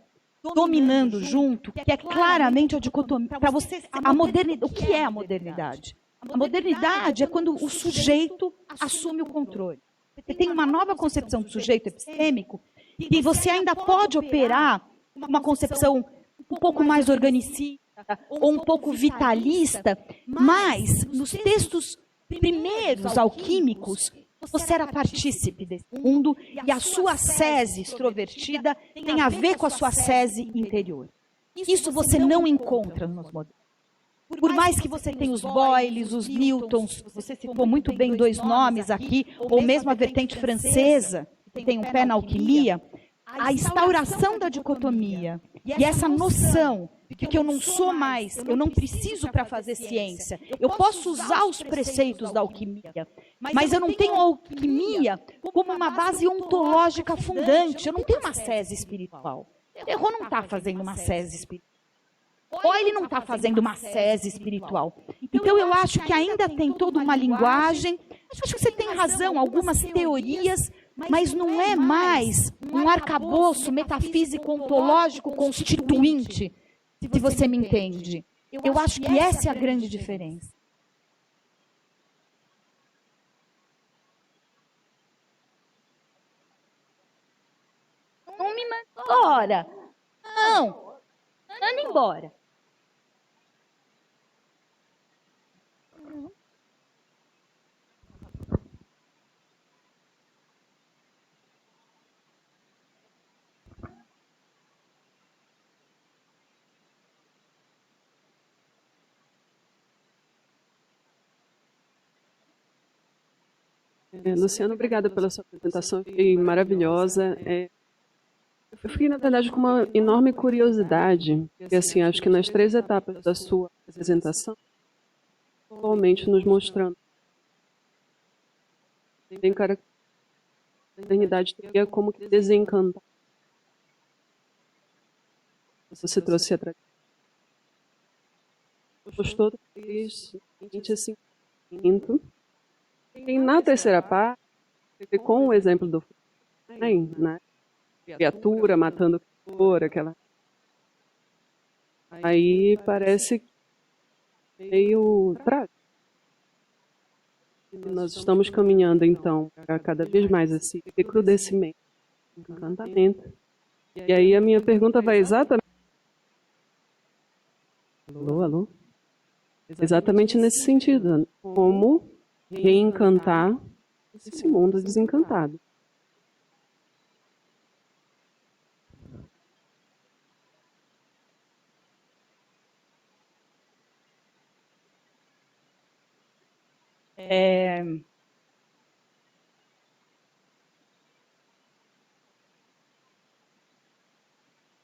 dominando junto, que é claramente a dicotomia. Para você, a modernidade, o que é a modernidade? A modernidade é quando o sujeito assume o controle. Você tem uma nova concepção do sujeito epistêmico e você ainda pode operar uma concepção um pouco mais organicista ou um pouco vitalista, mas nos textos primeiros alquímicos, você era partícipe desse mundo e a sua sese extrovertida tem a ver com a sua sese interior. Isso você não encontra nos modernos. Por mais que você tenha os Boyles, os Newtons, você citou muito bem dois nomes aqui, ou mesmo a vertente francesa, que tem um pé na alquimia, a instauração da dicotomia e essa noção de que eu não sou mais, eu não preciso para fazer ciência, eu posso usar os preceitos da alquimia, mas eu não tenho a alquimia como uma base ontológica fundante, eu não tenho uma sese espiritual. Derrô não está fazendo uma sese espiritual. Ou ele não está fazendo uma sese espiritual. Então, eu acho que ainda tem toda uma linguagem. Acho que você tem razão, algumas teorias, mas não é mais um arcabouço metafísico ontológico constituinte, se você me entende. Eu acho que essa é a grande diferença. Não me manda embora. Não, manda embora. Luciano, obrigada pela sua apresentação, foi maravilhosa. Eu fiquei, na verdade, com uma enorme curiosidade, porque, assim, acho que nas 3 etapas da sua apresentação, atualmente nos mostrando bem características maternidade teria como que desencantar. Você trouxe a tradição. Gostou? Fez 25 quinto. E na terceira parte, com o exemplo do né? Criatura matando criatura, aquela. Aí parece meio trágico. Nós estamos caminhando, então, para cada vez mais esse recrudescimento, encantamento. E aí a minha pergunta vai exatamente... Alô, alô? Exatamente nesse sentido. Como reencantar esse mundo desencantado.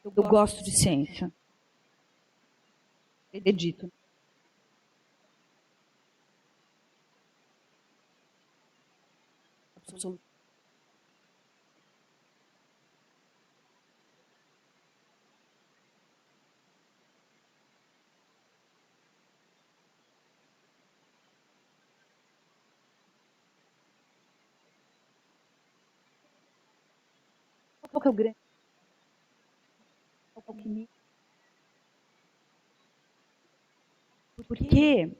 Eu gosto de ciência. Acredito. Absolutamente. Qual que é o grande? Alquimia. Porque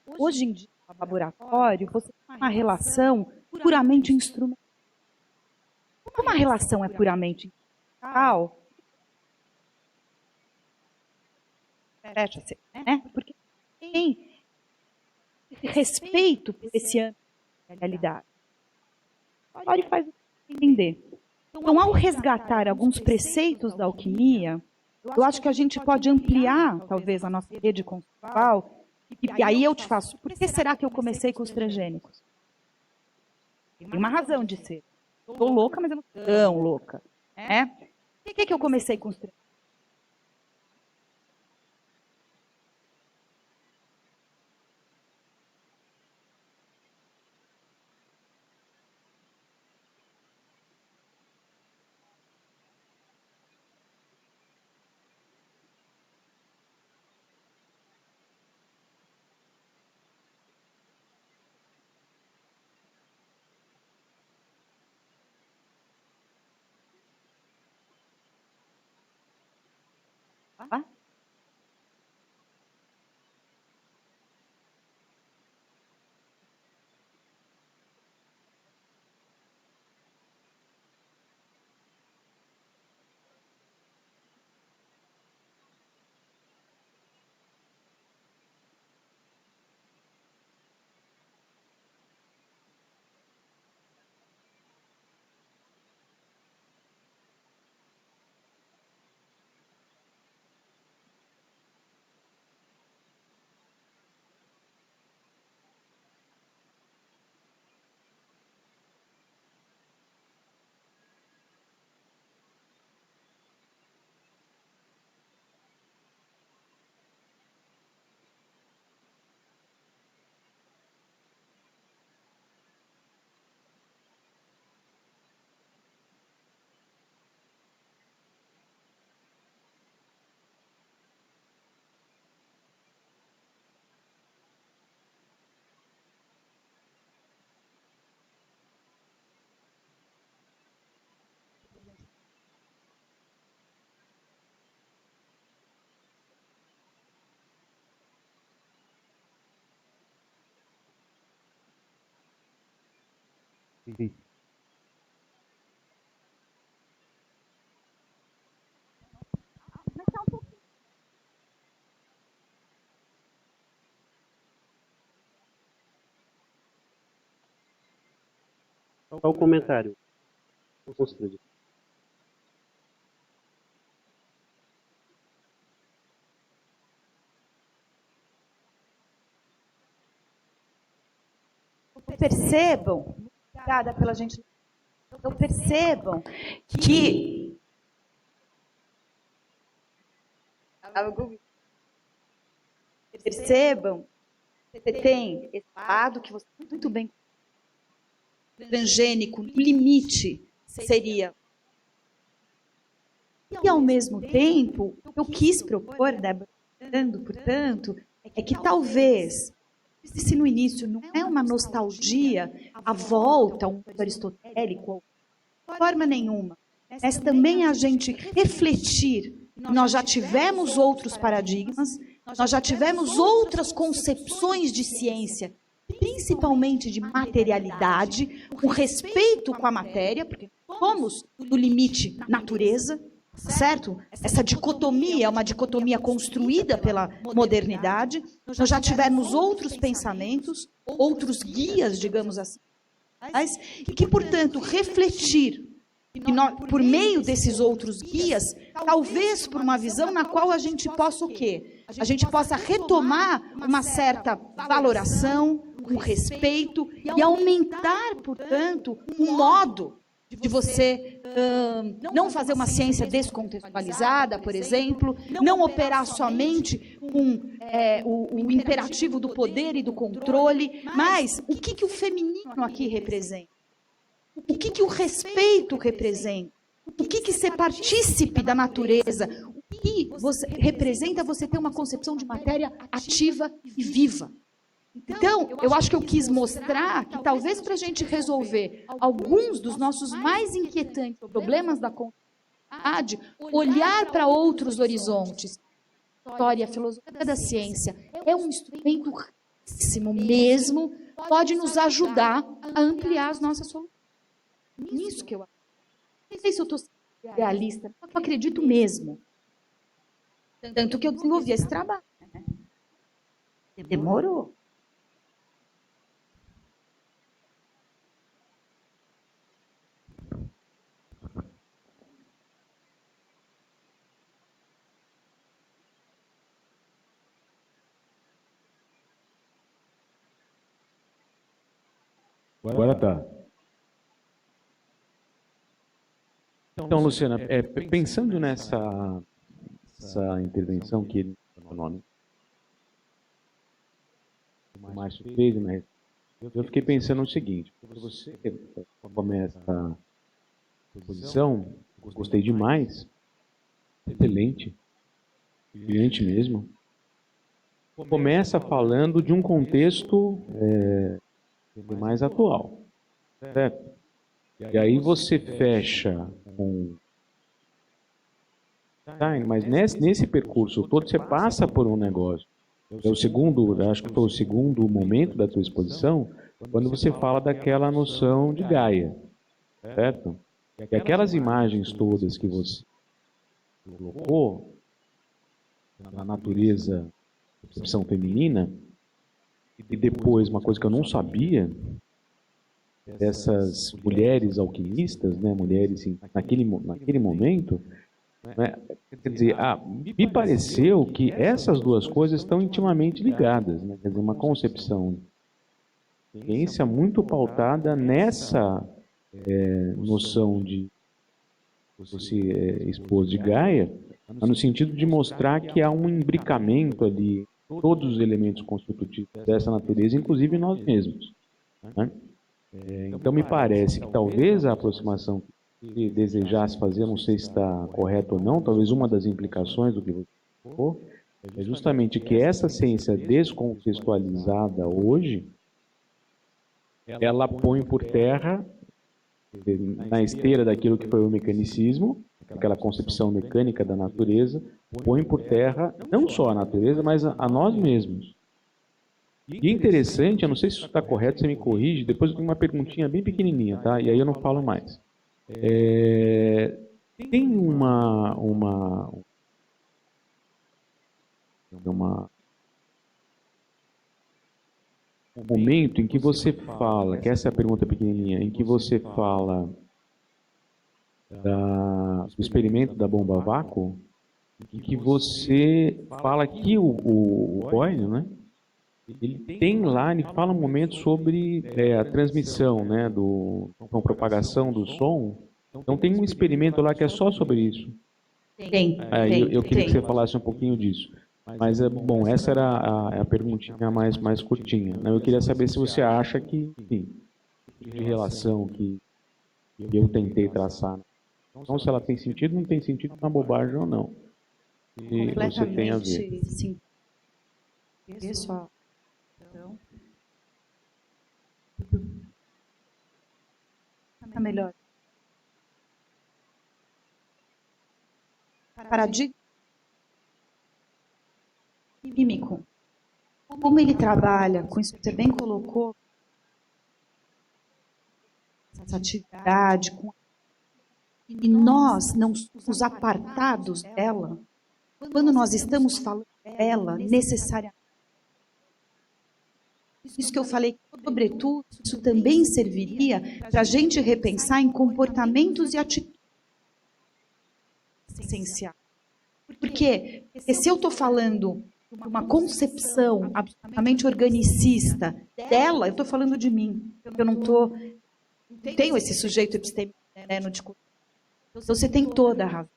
hoje em dia, no laboratório, você tem uma relação puramente instrumental. Como uma relação é puramente instrumental, fecha-se, né? Porque tem respeito por esse âmbito da realidade. Olha e faz entender. Então, ao resgatar alguns preceitos da alquimia, eu acho que a gente pode ampliar, talvez, a nossa rede conceitual. E aí eu te faço, por que será que eu comecei com os transgênicos? Tem uma razão de ser. Estou louca, mas eu não estou tão louca. Né? Por que eu comecei com os transgênicos? Tá? Sim. Qual o comentário? Constrangedor. Percebam, obrigada pela gente. Então percebam que percebam, você tem esse lado que você muito bem transgênico, no limite, seria. E, ao mesmo tempo, eu quis propor, Débora, portanto, é que talvez, se no início não é uma nostalgia, a volta a um mundo aristotélico, de forma nenhuma, mas também a gente refletir, nós já tivemos outros paradigmas, nós já tivemos outras concepções de ciência, principalmente de materialidade, o respeito com a matéria, porque somos, no limite, natureza, certo? Essa dicotomia é uma dicotomia construída pela modernidade. Nós já tivemos outros pensamentos, outros guias, digamos assim, e que, portanto, refletir que nós, por meio desses outros guias, talvez por uma visão na qual a gente possa o quê? A gente possa retomar uma certa valoração, um respeito e aumentar, portanto, um modo de você não fazer uma ciência descontextualizada, por exemplo, não operar somente com o imperativo do poder e do controle, mas o que o feminino aqui representa? O que o respeito representa? O que ser partícipe da natureza? O que representa você ter uma concepção de matéria ativa e viva? Então, eu acho que eu quis mostrar que talvez para a gente resolver alguns dos nossos mais inquietantes problemas da complexidade, olhar para outros horizontes. A história, a filosofia da ciência é um instrumento riquíssimo mesmo, pode nos ajudar a ampliar as nossas soluções. Nisso que eu acho. Não sei se eu estou sendo realista, mas eu acredito mesmo. Tanto que eu desenvolvi esse trabalho. Né? Demorou. Agora tá. Então, Luciana, pensando nessa intervenção que ele falou, o Márcio fez, mas eu fiquei pensando o seguinte: quando você começa a exposição, gostei demais, excelente, brilhante mesmo. Começa falando de um contexto mais atual, certo? E aí você fecha com... Tá, mas nesse percurso todo você passa por um negócio. É o segundo, acho que foi o segundo momento da tua exposição, quando você fala daquela noção de Gaia, certo? E aquelas imagens todas que você colocou na natureza, percepção feminina, e depois, uma coisa que eu não sabia, dessas mulheres alquimistas, né, mulheres naquele momento, né, quer dizer, me pareceu que essas duas coisas estão intimamente ligadas, né, quer dizer, uma concepção de ciência muito pautada nessa noção de você expor de Gaia, no sentido de mostrar que há um imbricamento ali, todos os elementos constitutivos dessa natureza, inclusive nós mesmos. Né? Então, me parece que talvez a aproximação que desejasse fazer, não sei se está correto ou não, talvez uma das implicações do que você falou, é justamente que essa ciência descontextualizada hoje, ela põe por terra, na esteira daquilo que foi o mecanicismo, aquela concepção mecânica da natureza, põe por terra não só a natureza, mas a nós mesmos. E é interessante, eu não sei se isso está correto, você me corrige, depois eu tenho uma perguntinha bem pequenininha, tá? E aí eu não falo mais. Tem um momento em que você fala, que essa é a pergunta pequenininha, em que você fala do experimento da bomba a vácuo, em que você fala que o Boyle, né? Ele tem lá, ele fala um momento sobre a transmissão, né, a propagação do som. Então tem um experimento lá que é só sobre isso. Eu queria que você falasse um pouquinho disso. Mas, bom, essa era a perguntinha mais curtinha. Né? Eu queria saber se você acha que, enfim, de relação que eu tentei traçar. Então, se ela tem sentido, não tem sentido, na bobagem ou não. E você tem a ver. Sim. Pessoal. Então, tá melhor. Paradigma químico. Como ele trabalha com isso que você bem colocou, essa atividade, e nós não somos apartados dela, quando nós estamos falando dela, necessariamente. Isso que eu falei, sobretudo, isso também serviria para a gente repensar em comportamentos e atitudes essenciais. Porque se eu estou falando uma concepção absolutamente organicista dela, eu estou falando de mim. Eu não tenho esse sujeito epistêmico, né, no discurso. Então você tem toda a razão.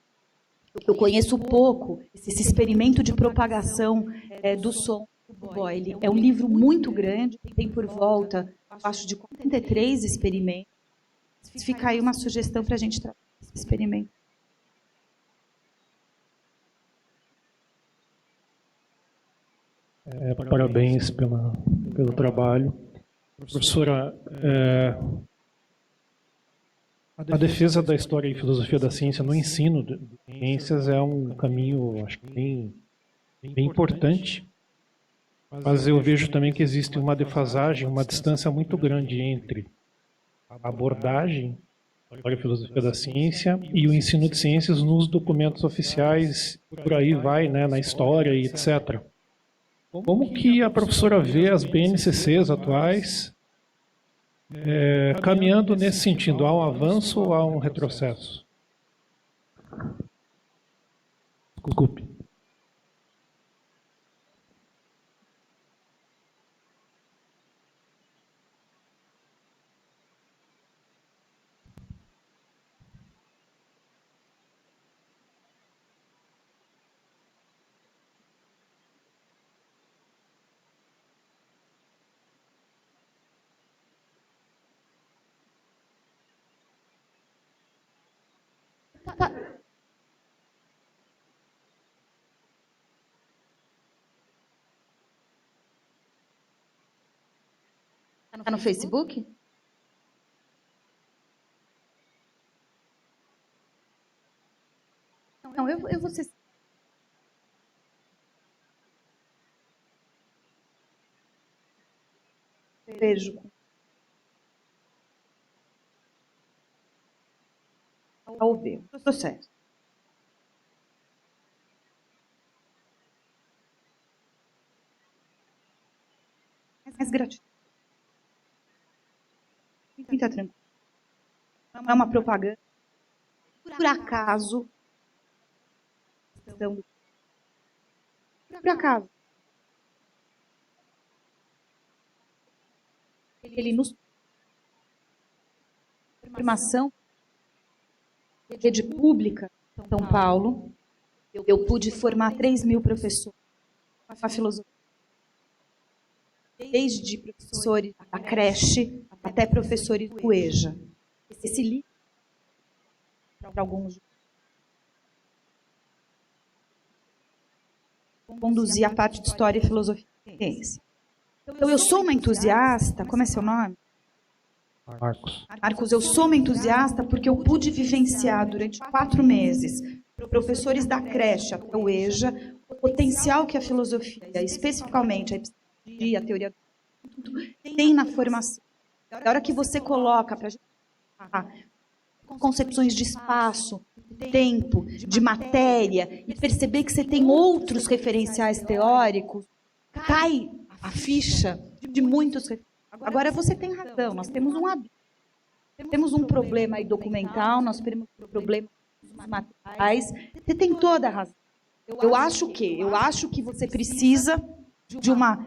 Eu conheço pouco esse experimento de propagação do som do Boyle. É um livro muito grande, tem por volta, acho, de 43 experimentos. Fica aí uma sugestão para a gente trabalhar esse experimento. Parabéns pelo trabalho. Professora, a defesa da história e filosofia da ciência no ensino de ciências é um caminho, acho que bem importante, mas eu vejo também que existe uma defasagem, uma distância muito grande entre a abordagem da história e filosofia da ciência e o ensino de ciências nos documentos oficiais, por aí vai, né, na história e etc. Como que a professora vê as BNCCs atuais caminhando nesse sentido? Há um avanço ou há um retrocesso? Desculpe. Está no Facebook? Não, eu vou ser... Vejo. Ao ver. Processo. Mais gratidão. Fica tranquilo. Não é uma propaganda. Por acaso. Então, por acaso. Ele nos... Formação. Rede pública, São Paulo. Eu pude formar 3.000 professores com a filosofia. Desde professores da creche até professores do EJA. Esse livro, para alguns, conduzir a parte de História e Filosofia e Ciência. Então, eu sou uma entusiasta, como é seu nome? Marcos. Marcos, eu sou uma entusiasta porque eu pude vivenciar durante 4 meses, professores da creche até o EJA, o potencial que a filosofia, especificamente a epistemologia, a teoria do mundo, tem na formação. Da hora que você coloca para a gente concepções de espaço, de tempo, de matéria, e perceber que você tem outros referenciais teóricos, cai a ficha de muitos referenciais. Agora, você tem razão, nós temos um problema aí documental, nós temos um problema materiais, você tem toda a razão. Eu acho que você precisa de uma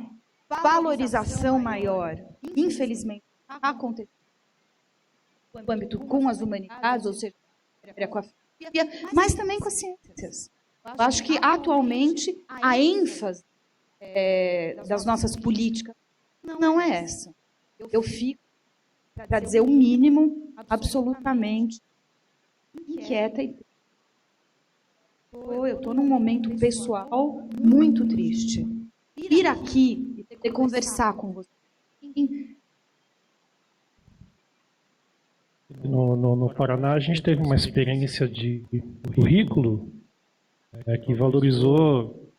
valorização maior. Infelizmente, acontece no âmbito com as humanidades, ou seja, com a filosofia, mas também com as ciências. Eu acho que, atualmente, a ênfase das nossas políticas não é essa. Eu fico para dizer o mínimo, absolutamente inquieta. Eu estou num momento pessoal muito triste. Vir aqui e conversar com você. No Paraná, a gente teve uma experiência de currículo que valorizou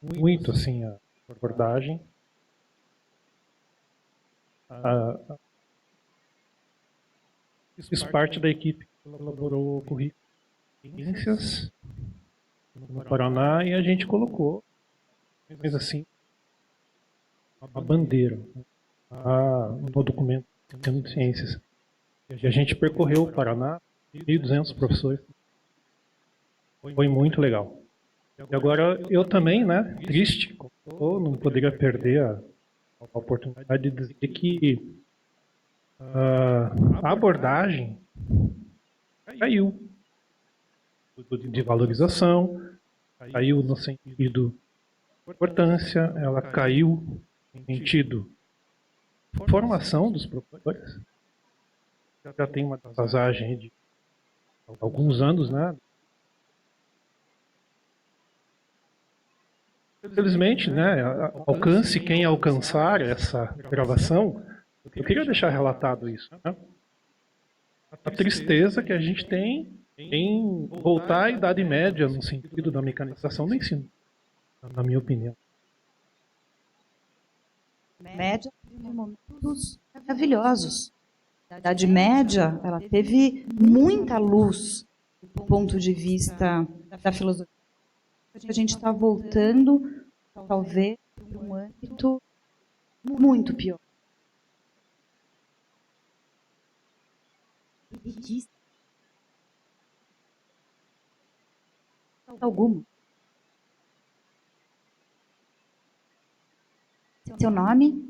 muito assim, a abordagem. Fiz parte da equipe que elaborou o currículo de ciências no Paraná e a gente colocou, mas assim, a bandeira no documento de ciências. E a gente percorreu o Paraná, 1.200 professores. Foi muito legal. E agora eu também, né, triste, não poderia perder a oportunidade de dizer que a abordagem caiu de valorização, caiu no sentido de importância, ela caiu no sentido de formação dos professores. Já tem uma defasagem de alguns anos, né? Infelizmente, né, alcance quem alcançar essa gravação, eu queria deixar relatado isso, né? A tristeza que a gente tem em voltar à Idade Média no sentido da mecanização do ensino, na minha opinião. Média teve momentos maravilhosos. A Idade Média, ela teve muita luz do ponto de vista da filosofia. A gente está voltando, talvez, para um âmbito muito pior. Alguma. Seu nome?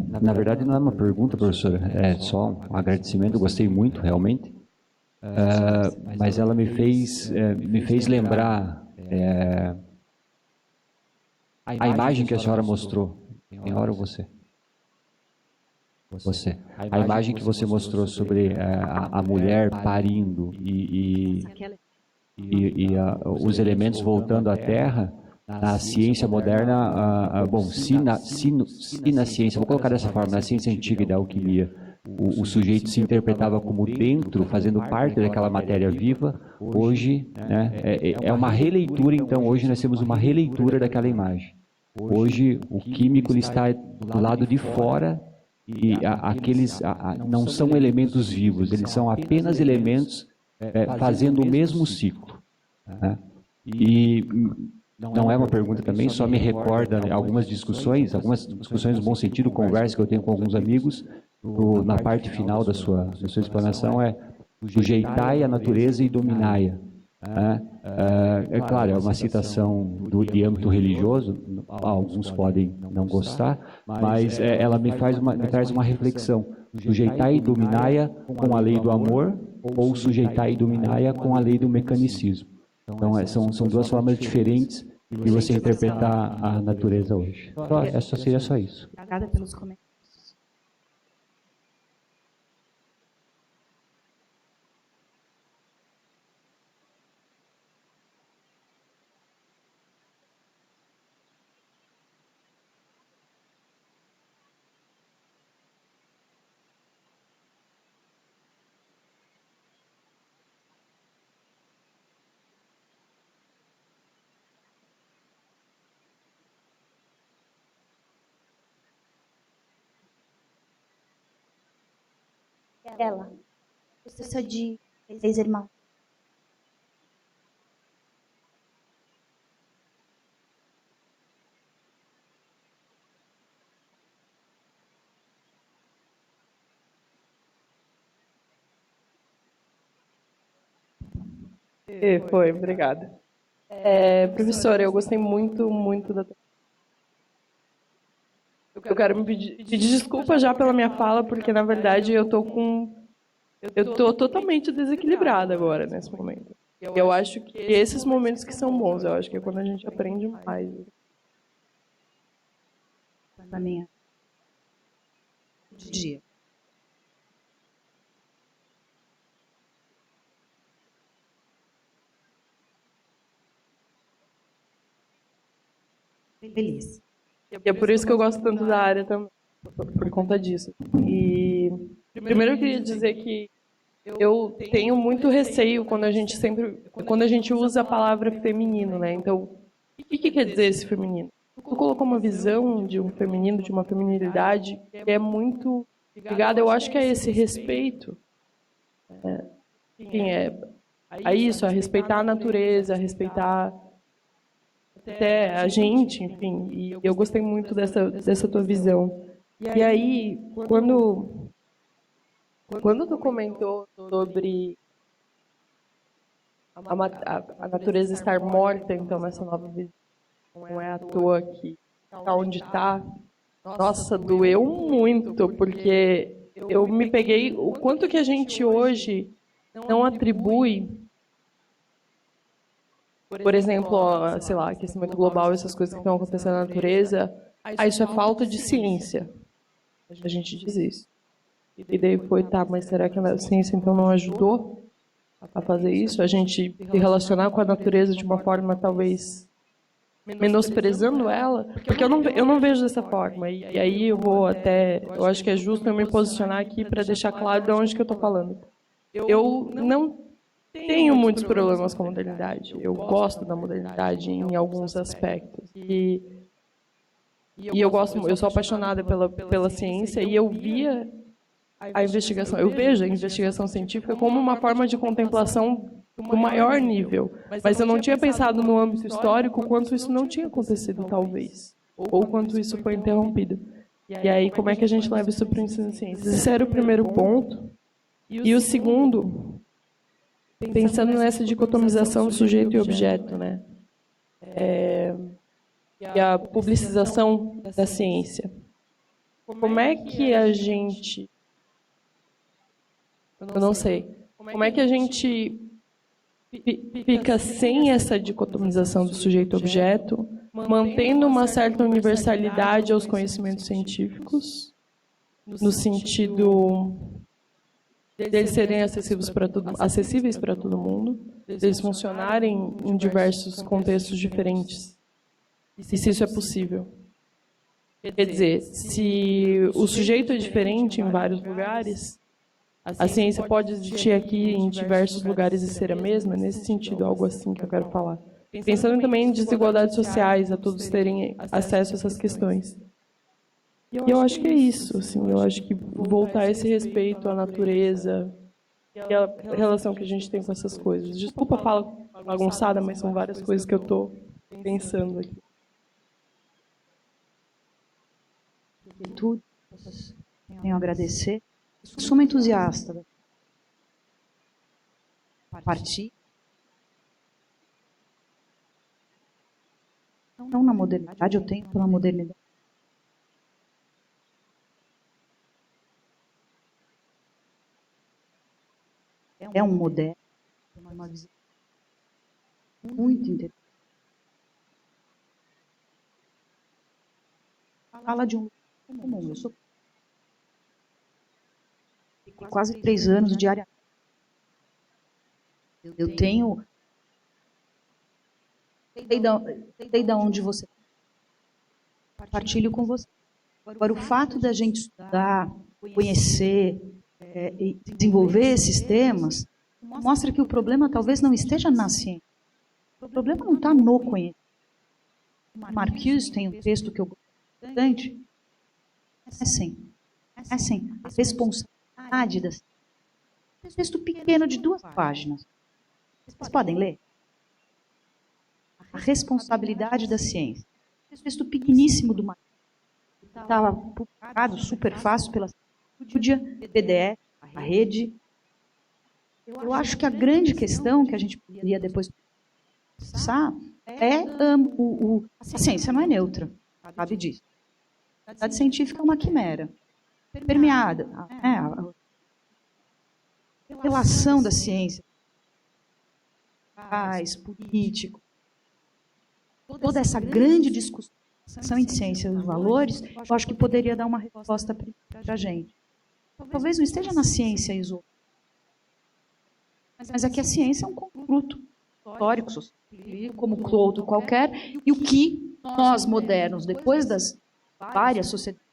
Na verdade, não é uma pergunta, professora, é só um agradecimento. Eu gostei muito, realmente. Mas ela me fez lembrar a imagem que a senhora mostrou. Senhora ou você? Você. A imagem que você mostrou sobre a mulher parindo e os elementos voltando à Terra. Na ciência moderna, se na ciência, vou colocar dessa forma, na ciência antiga da alquimia, o sujeito se interpretava como dentro, fazendo parte daquela matéria viva, hoje, né, é uma releitura, então hoje nós temos uma releitura daquela imagem. Hoje o químico ele está do lado de fora e aqueles não são elementos vivos, eles são apenas elementos fazendo o mesmo ciclo. Né? E não é uma pergunta também, só me recorda algumas discussões no bom sentido, conversa que eu tenho com alguns amigos, na parte final da sua explanação sujeitai a natureza e dominai-a. É claro, é uma citação de âmbito religioso, alguns podem não gostar, mas ela me traz uma reflexão. Sujeitai e dominai-a com a lei do amor ou sujeitai e dominai-a com a lei do mecanicismo. Então, são duas formas diferentes de você interpretar a natureza hoje. Seria só isso. Obrigada pelos comentários. Ela, professora de 6 irmãos. Foi, obrigada. Professora, eu gostei muito da... Eu quero me pedir desculpa já pela minha fala, porque na verdade eu estou com Eu estou totalmente desequilibrada agora, nesse momento. Eu acho que esses momentos que são bons, eu acho que é quando a gente aprende mais. Da minha dia. Feliz. E é por isso que eu gosto tanto da área também, por conta disso. E primeiro eu queria dizer que eu tenho muito receio quando a gente usa a palavra feminino, né? Então, o que quer dizer esse feminino? Tu colocou uma visão de um feminino, de uma feminilidade que é muito ligada, eu acho que é esse respeito, enfim, a isso, a respeitar a natureza, a respeitar até a gente, enfim. E eu gostei muito dessa tua visão. E aí, quando tu comentou sobre a natureza estar morta, então, nessa nova visão, não é à toa que está onde está, nossa, doeu muito, porque eu me peguei o quanto que a gente hoje não atribui, por exemplo, ó, sei lá, aquecimento global, essas coisas que estão acontecendo na natureza, isso é falta de ciência. A gente diz isso. E daí foi, tá, mas será que a ciência então não ajudou a fazer isso? A gente se relacionar com a natureza de uma forma talvez menosprezando ela? Porque eu não vejo dessa forma. E aí eu acho que é justo eu me posicionar aqui para deixar claro de onde que eu estou falando. Eu não tenho muitos problemas com a modernidade. Eu gosto da modernidade em alguns aspectos. E eu sou apaixonada pela ciência e eu via eu vejo a investigação científica como uma forma de contemplação do maior nível. Mas eu não tinha pensado no âmbito histórico quanto isso não tinha acontecido, talvez. Ou quanto isso foi interrompido. E aí, como é que a gente leva isso para o ensino de ciências? Esse era o primeiro ponto. E o segundo, pensando nessa dicotomização sujeito e objeto, né? E a publicização da ciência. Como é que a gente... Eu não sei. Como é que a gente fica sem essa dicotomização do sujeito-objeto, mantendo uma certa universalidade aos conhecimentos científicos, no sentido deles serem acessíveis para todo mundo, deles funcionarem em diversos contextos diferentes, e se isso é possível. Quer dizer, se o sujeito é diferente em vários lugares, a ciência pode existir aqui em diversos lugares e ser a mesma? Nesse sentido, algo assim que eu quero falar. Pensando também em desigualdades sociais, a todos terem acesso a essas questões. E eu acho que é isso, assim, eu acho que voltar esse respeito à natureza e a relação que a gente tem com essas coisas. Desculpa a fala bagunçada, mas são várias coisas que eu estou pensando aqui. Tudo. Tenho a agradecer. Sou uma entusiasta da partir. Não na modernidade, eu tenho pela modernidade. É um moderno, uma visão muito interessante. Fala de um comum. Eu sou quase 3 anos diariamente. Eu tenho... Sei da onde você... Partilho com você. Agora, o fato da gente estudar, conhecer e desenvolver esses temas, mostra que o problema talvez não esteja na ciência. O problema não está no conhecimento. Marcuse tem um texto que eu gosto bastante. É assim. A responsabilidade da ciência. Um texto pequeno de 2 páginas. Vocês podem ler? A responsabilidade da ciência. Um texto pequeníssimo do Marcuse. Estava publicado super fácil pela Wikipedia, PDF, a rede. Eu acho que a grande questão que a gente poderia depois pensar é a ciência não é neutra, sabe disso. A verdade científica é uma quimera, permeada. relação da ciência, político, toda essa grande discussão em ciência dos valores, eu acho que poderia dar uma resposta para a gente. Talvez não esteja na ciência isolada, mas é que a ciência é um construto histórico, social, como outro qualquer, e o que nós, modernos, depois das várias sociedades,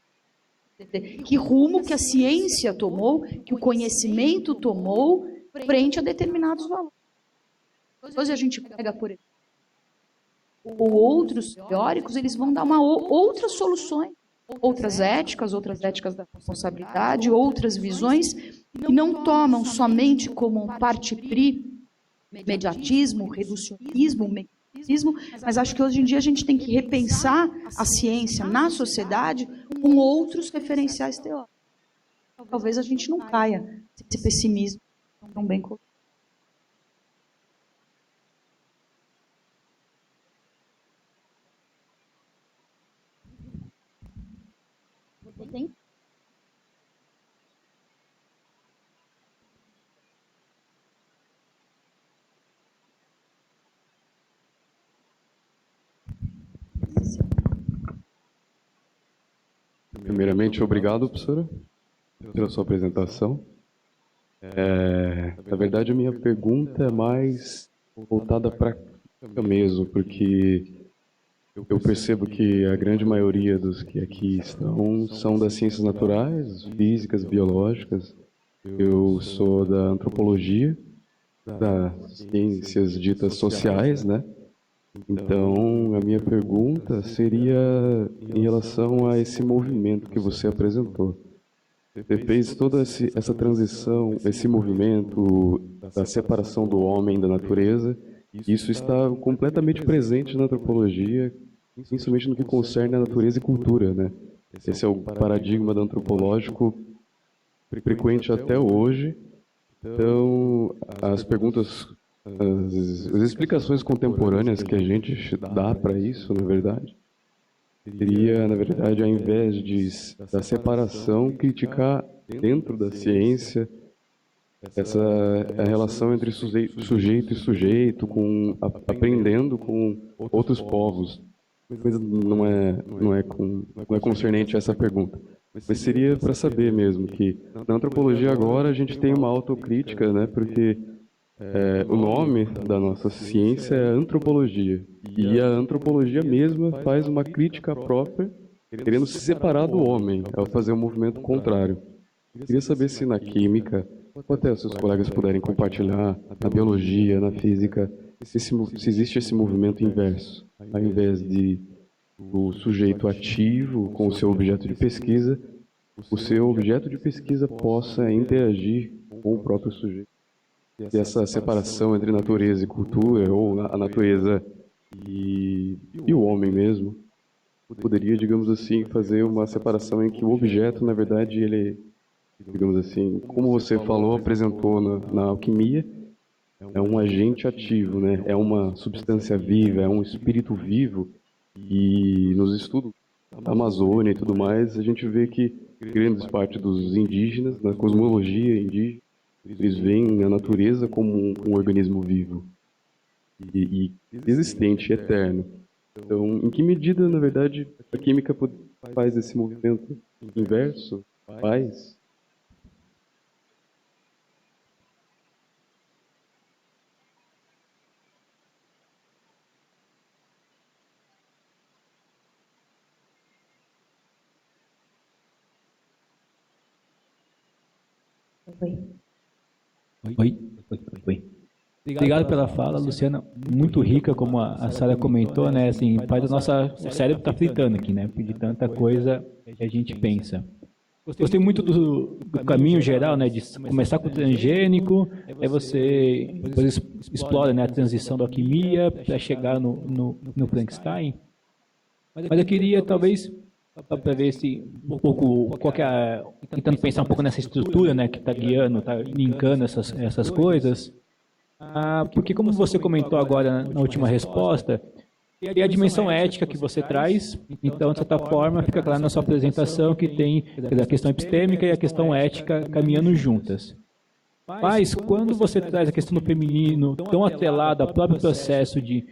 que rumo que a ciência tomou, que o conhecimento tomou frente a determinados valores. Depois a gente pega, por exemplo, ou outros teóricos, eles vão dar outras soluções, outras éticas da responsabilidade, outras visões, que não tomam somente como um parte-pri, mediatismo, reducionismo, mecanismo, mas acho que hoje em dia a gente tem que repensar a ciência na sociedade com outros referenciais teóricos. Talvez a gente não caia nesse pessimismo tão bem colocado. Tem? Primeiramente, obrigado, professora, pela sua apresentação. Na verdade, a minha pergunta é mais voltada para a mesmo, porque eu percebo que a grande maioria dos que aqui estão são das ciências naturais, físicas, biológicas. Eu sou da antropologia, das ciências ditas sociais, né? Então, a minha pergunta seria em relação a esse movimento que você apresentou. Você fez toda essa transição, esse movimento da separação do homem da natureza. Isso está completamente presente na antropologia, principalmente no que concerne a natureza e cultura, né? Esse é o paradigma do antropológico frequente até hoje. Então, as perguntas, as explicações contemporâneas que a gente dá para isso, na verdade, seria, na verdade, ao invés da separação, criticar dentro da ciência a relação entre sujeito e sujeito, aprendendo com outros povos. Mas não é concernente a essa pergunta. Mas seria para saber mesmo que na antropologia agora a gente tem uma autocrítica, né? Porque o nome da nossa ciência é antropologia. E a antropologia mesma faz uma crítica própria, querendo se separar do homem, ao fazer um movimento contrário. Queria saber se na química, ou até os seus colegas puderem compartilhar, na biologia, na física, se existe esse movimento inverso. Ao invés de o sujeito ativo com o seu objeto de pesquisa, o seu objeto de pesquisa possa interagir com o próprio sujeito. E essa separação entre natureza e cultura, ou a natureza e o homem mesmo, poderia, digamos assim, fazer uma separação em que o objeto, na verdade, ele, digamos assim, como você falou, apresentou na alquimia, é um agente ativo, né? É uma substância viva, é um espírito vivo. E nos estudos da Amazônia e tudo mais, a gente vê que grandes parte dos indígenas, na cosmologia indígena, eles veem a natureza como um organismo vivo e existente, eterno. Então, em que medida, na verdade, a química faz esse movimento inverso? Faz? Oi. Obrigado pela fala, Luciana. Muito rica, como a Sara comentou, né? Assim, faz o cérebro está fritando aqui, né? De tanta coisa que a gente pensa. Gostei muito do caminho geral, né? De começar com o transgênico, aí você depois explora, né, a transição da alquimia para chegar no Frankenstein. Mas eu queria, talvez, para ver se um pouco, tentando pensar um pouco nessa estrutura, né, que está guiando, está linkando essas coisas, porque como você comentou agora na última resposta, e a dimensão ética que você traz, então, de certa forma, fica claro na sua apresentação que tem a questão epistêmica e a questão ética caminhando juntas. Mas quando você traz a questão do feminino tão atrelada ao próprio processo de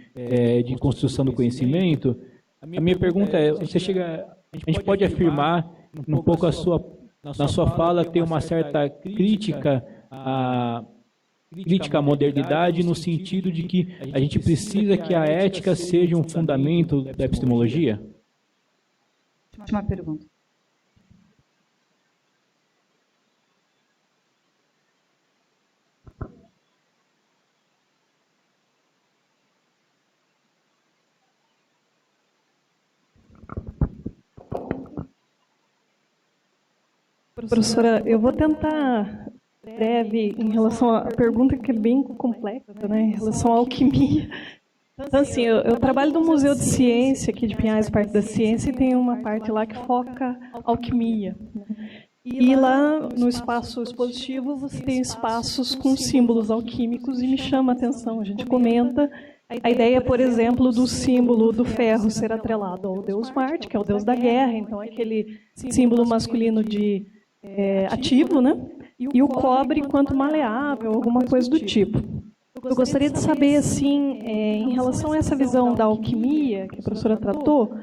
construção do conhecimento, a minha pergunta é, a gente pode afirmar um pouco na sua fala ter uma certa crítica à modernidade no sentido de que a gente precisa que a ética seja um fundamento da epistemologia? Última pergunta. Professora, eu vou tentar breve em relação à pergunta que é bem complexa, né, em relação à alquimia. Então, assim, eu trabalho no Museu de Ciência, aqui de Pinhais, parte da ciência, e tem uma parte lá que foca alquimia. E lá no espaço expositivo você tem espaços com símbolos alquímicos e me chama a atenção, a gente comenta a ideia, por exemplo, do símbolo do ferro ser atrelado ao deus Marte, que é o deus da guerra, então aquele símbolo masculino de ativo, né? E o cobre quanto maleável, alguma coisa do tipo. Eu gostaria de saber, assim, em relação a essa visão da alquimia que a professora tratou,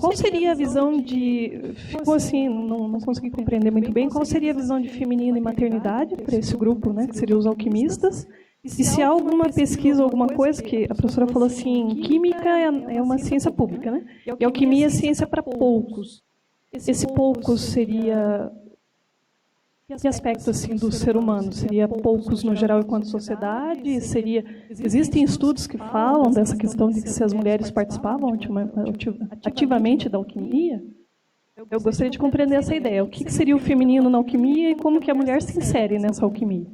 qual seria a visão de... Ficou assim, não consegui compreender muito bem, qual seria a visão de feminino e maternidade para esse grupo, né, que seriam os alquimistas? E se há alguma pesquisa, alguma coisa, que a professora falou assim, química é uma ciência pública, né? E alquimia é ciência para poucos. Esse poucos seria... Que aspecto assim do ser humano? Seria poucos no geral enquanto sociedade? Existem estudos que falam dessa questão de que se as mulheres participavam ativamente da alquimia? Eu gostaria de compreender essa ideia. O que seria o feminino na alquimia e como que a mulher se insere nessa alquimia?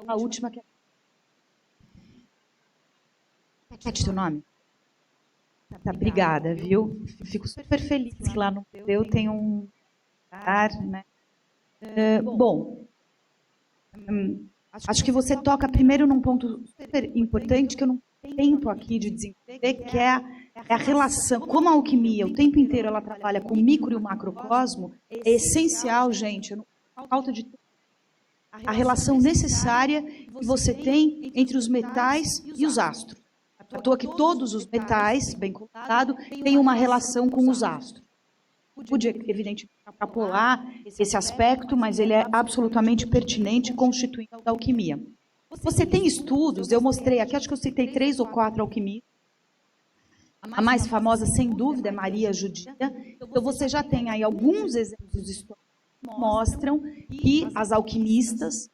A última que... Repete teu nome? Tá, obrigada, viu? Fico super feliz que lá no museu tem um lugar, né? Bom, acho que você toca primeiro num ponto super importante que eu não tento aqui de desenvolver, que é a relação. Como a alquimia, o tempo inteiro ela trabalha com o micro e o macrocosmo, é essencial, gente, falta de a relação necessária que você tem entre os metais e os astros. À toa que todos os metais, bem colocado, têm uma relação com os astros. Podia, evidentemente, extrapolar esse aspecto, mas ele é absolutamente pertinente e constituinte da alquimia. Você tem estudos, eu mostrei aqui, acho que eu citei 3 ou 4 alquimistas. A mais famosa, sem dúvida, é Maria Judia. Então, você já tem aí alguns exemplos históricos que mostram que as alquimistas,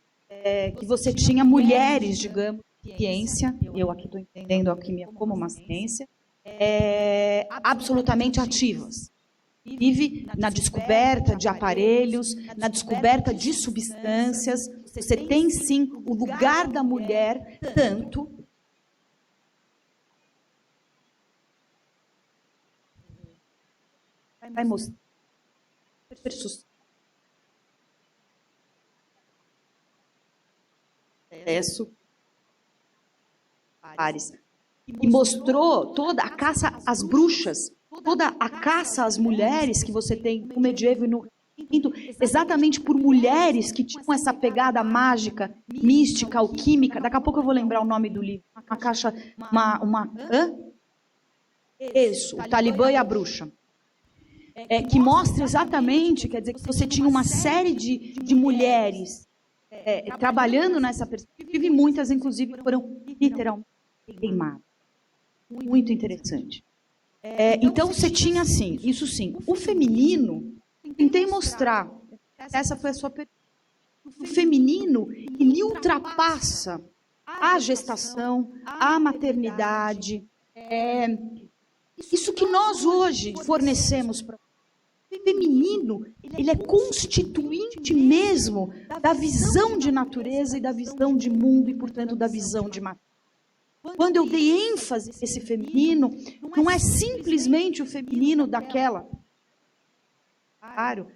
que você tinha mulheres, digamos, ciência, eu aqui estou entendendo a alquimia como uma ciência, absolutamente ativas. Vive na descoberta de aparelhos, na descoberta de substâncias. Você tem, sim, o lugar da mulher, tanto... Vai mostrar. E mostrou toda a caça às bruxas, toda a caça às mulheres que você tem no medievo e no quinto, exatamente por mulheres que tinham essa pegada mágica, mística, alquímica. Daqui a pouco eu vou lembrar o nome do livro. Uma caixa, Isso, o Talibã e a Bruxa. Que mostra exatamente, quer dizer, que você tinha uma série de mulheres trabalhando nessa perspectiva e muitas, inclusive, foram literalmente queimadas. Muito interessante. Então, você tinha, assim, isso sim. O feminino, tentei mostrar, essa foi a sua pergunta, o feminino, ele ultrapassa a gestação, a maternidade, isso que nós hoje fornecemos para o feminino, ele é constituinte mesmo da visão de natureza e da visão de mundo e, portanto, da visão de matéria. Quando eu dei ênfase nesse feminino, não é simplesmente o feminino daquela. Claro.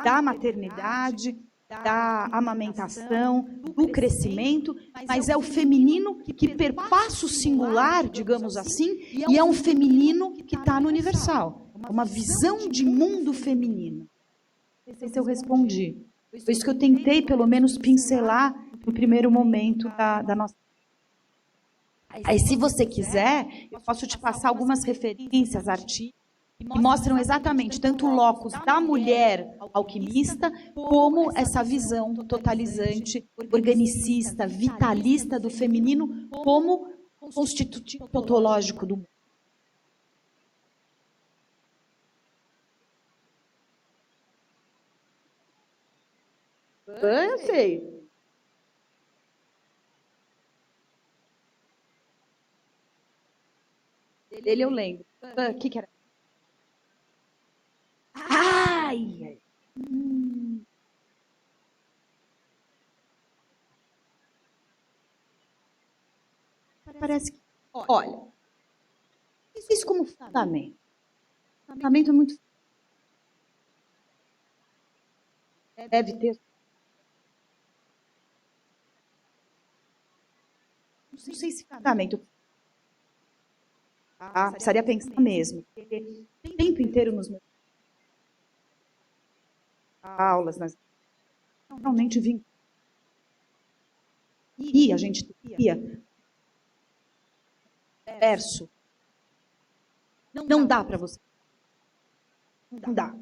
Da maternidade, da amamentação, do crescimento, mas é o feminino que perpassa o singular, digamos assim, e é um feminino que está no universal. Uma visão de mundo feminino. Não sei se eu respondi. Foi isso que eu tentei, pelo menos, pincelar no primeiro momento da nossa... Aí, se você quiser, eu posso te passar algumas referências, artigos, que mostram exatamente tanto o locus da mulher alquimista, como essa visão totalizante, organicista, vitalista do feminino, como constitutivo tautológico do mundo. Eu sei. Dele eu lembro. O que era? Ai! Parece que... Olha, isso como fundamento. Fundamento é muito... Deve ter... Não sei se fundamento... precisaria pensar mesmo. Porque o tempo inteiro nos meus aulas, realmente vim. E a gente ia. Verso. Não dá para você. Não dá.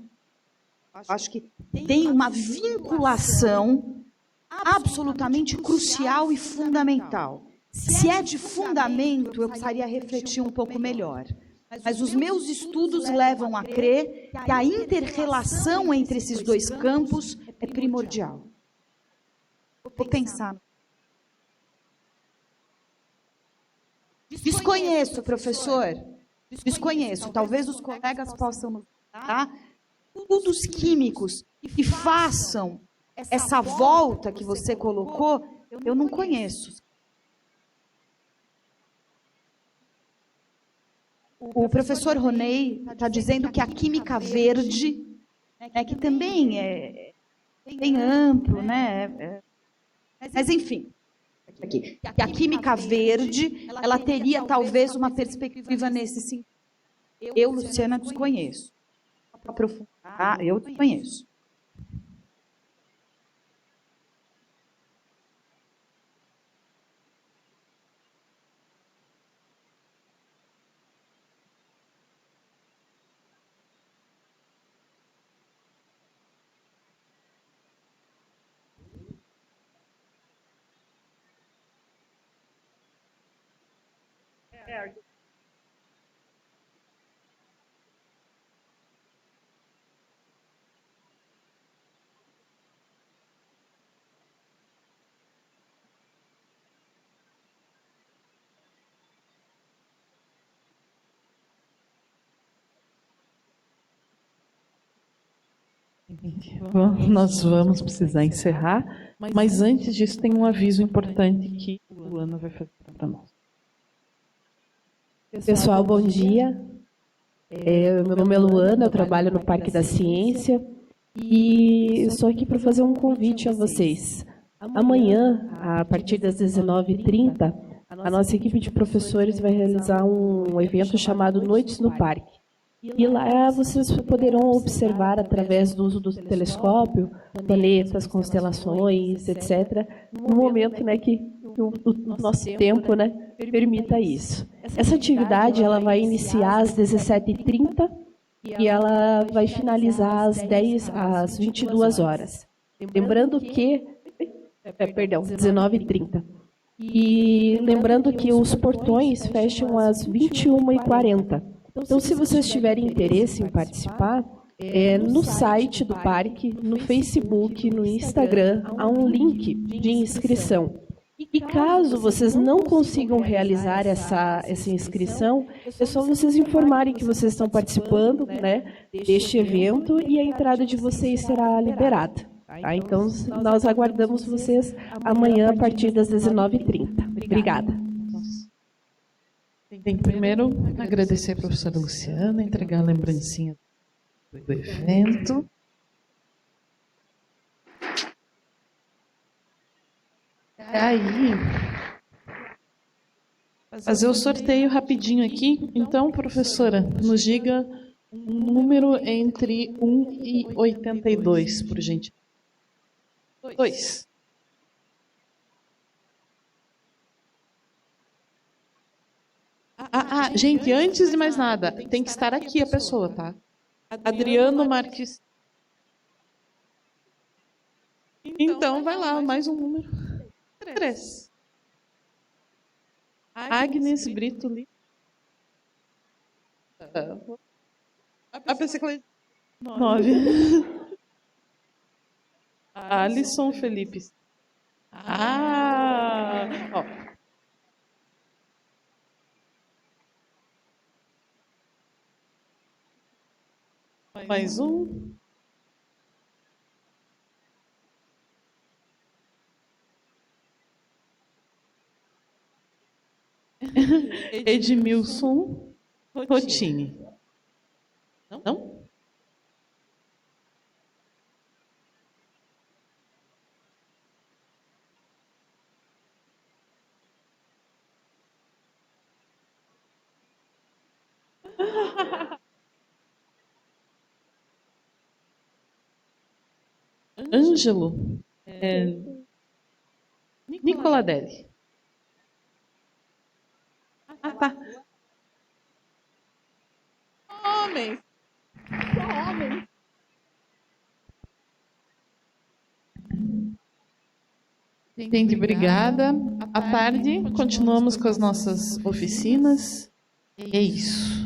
Acho que tem uma vinculação absolutamente crucial e fundamental. Se é de fundamento, eu precisaria refletir um pouco melhor. Mas os meus estudos levam a crer que a inter-relação entre esses dois campos é primordial. Vou pensar. Desconheço, professor. Desconheço. Talvez os colegas possam nos dar estudos químicos que façam essa volta que você colocou. Eu não conheço. O professor Roney está dizendo que a química verde, que também é bem amplo, né? Mas, enfim, que a química verde, ela teria talvez uma perspectiva nesse sentido. Eu, Luciana, desconheço. Aprofundar, eu desconheço. Nós vamos precisar encerrar, mas antes disso tem um aviso importante que a Luana vai fazer para nós. Pessoal, bom dia. Meu nome é Luana, eu trabalho no Parque da Ciência e estou aqui para fazer um convite a vocês. Amanhã, a partir das 19h30, a nossa equipe de professores vai realizar um evento chamado Noites no Parque. E lá vocês poderão observar, através do uso do telescópio, planetas, constelações, etc., no momento, né, que o nosso tempo, né, permita isso. Essa atividade ela vai iniciar às 17h30 e ela vai finalizar às 22 horas. Lembrando que... perdão, 19h30. E lembrando que os portões fecham às 21h40. Então, se vocês tiverem interesse em participar, no site do parque, no Facebook, no Instagram, há um link de inscrição. E caso vocês não consigam realizar essa inscrição, é só vocês informarem que vocês estão participando, né, deste evento e a entrada de vocês será liberada. Tá? Então, nós aguardamos vocês amanhã a partir das 19h30. Obrigada. Bem, primeiro, agradecer a professora Luciana, entregar a lembrancinha do evento. Aí, fazer o sorteio rapidinho aqui. Então, professora, nos diga um número entre 1 e 82, por gentileza. 2. Gente, antes de mais nada, tem que estar aqui a pessoa, tá? Adriano Marques. Então, vai lá, mais um número. 3. Agnes Brito Lima. A pessoa 9. Alisson Felipe. Ó. Mais um. Edmilson Rotini. Não? Ângelo Nicoladelli. Tá. Homens. Entendi, obrigada. À tarde, continuamos com as nossas oficinas. É isso.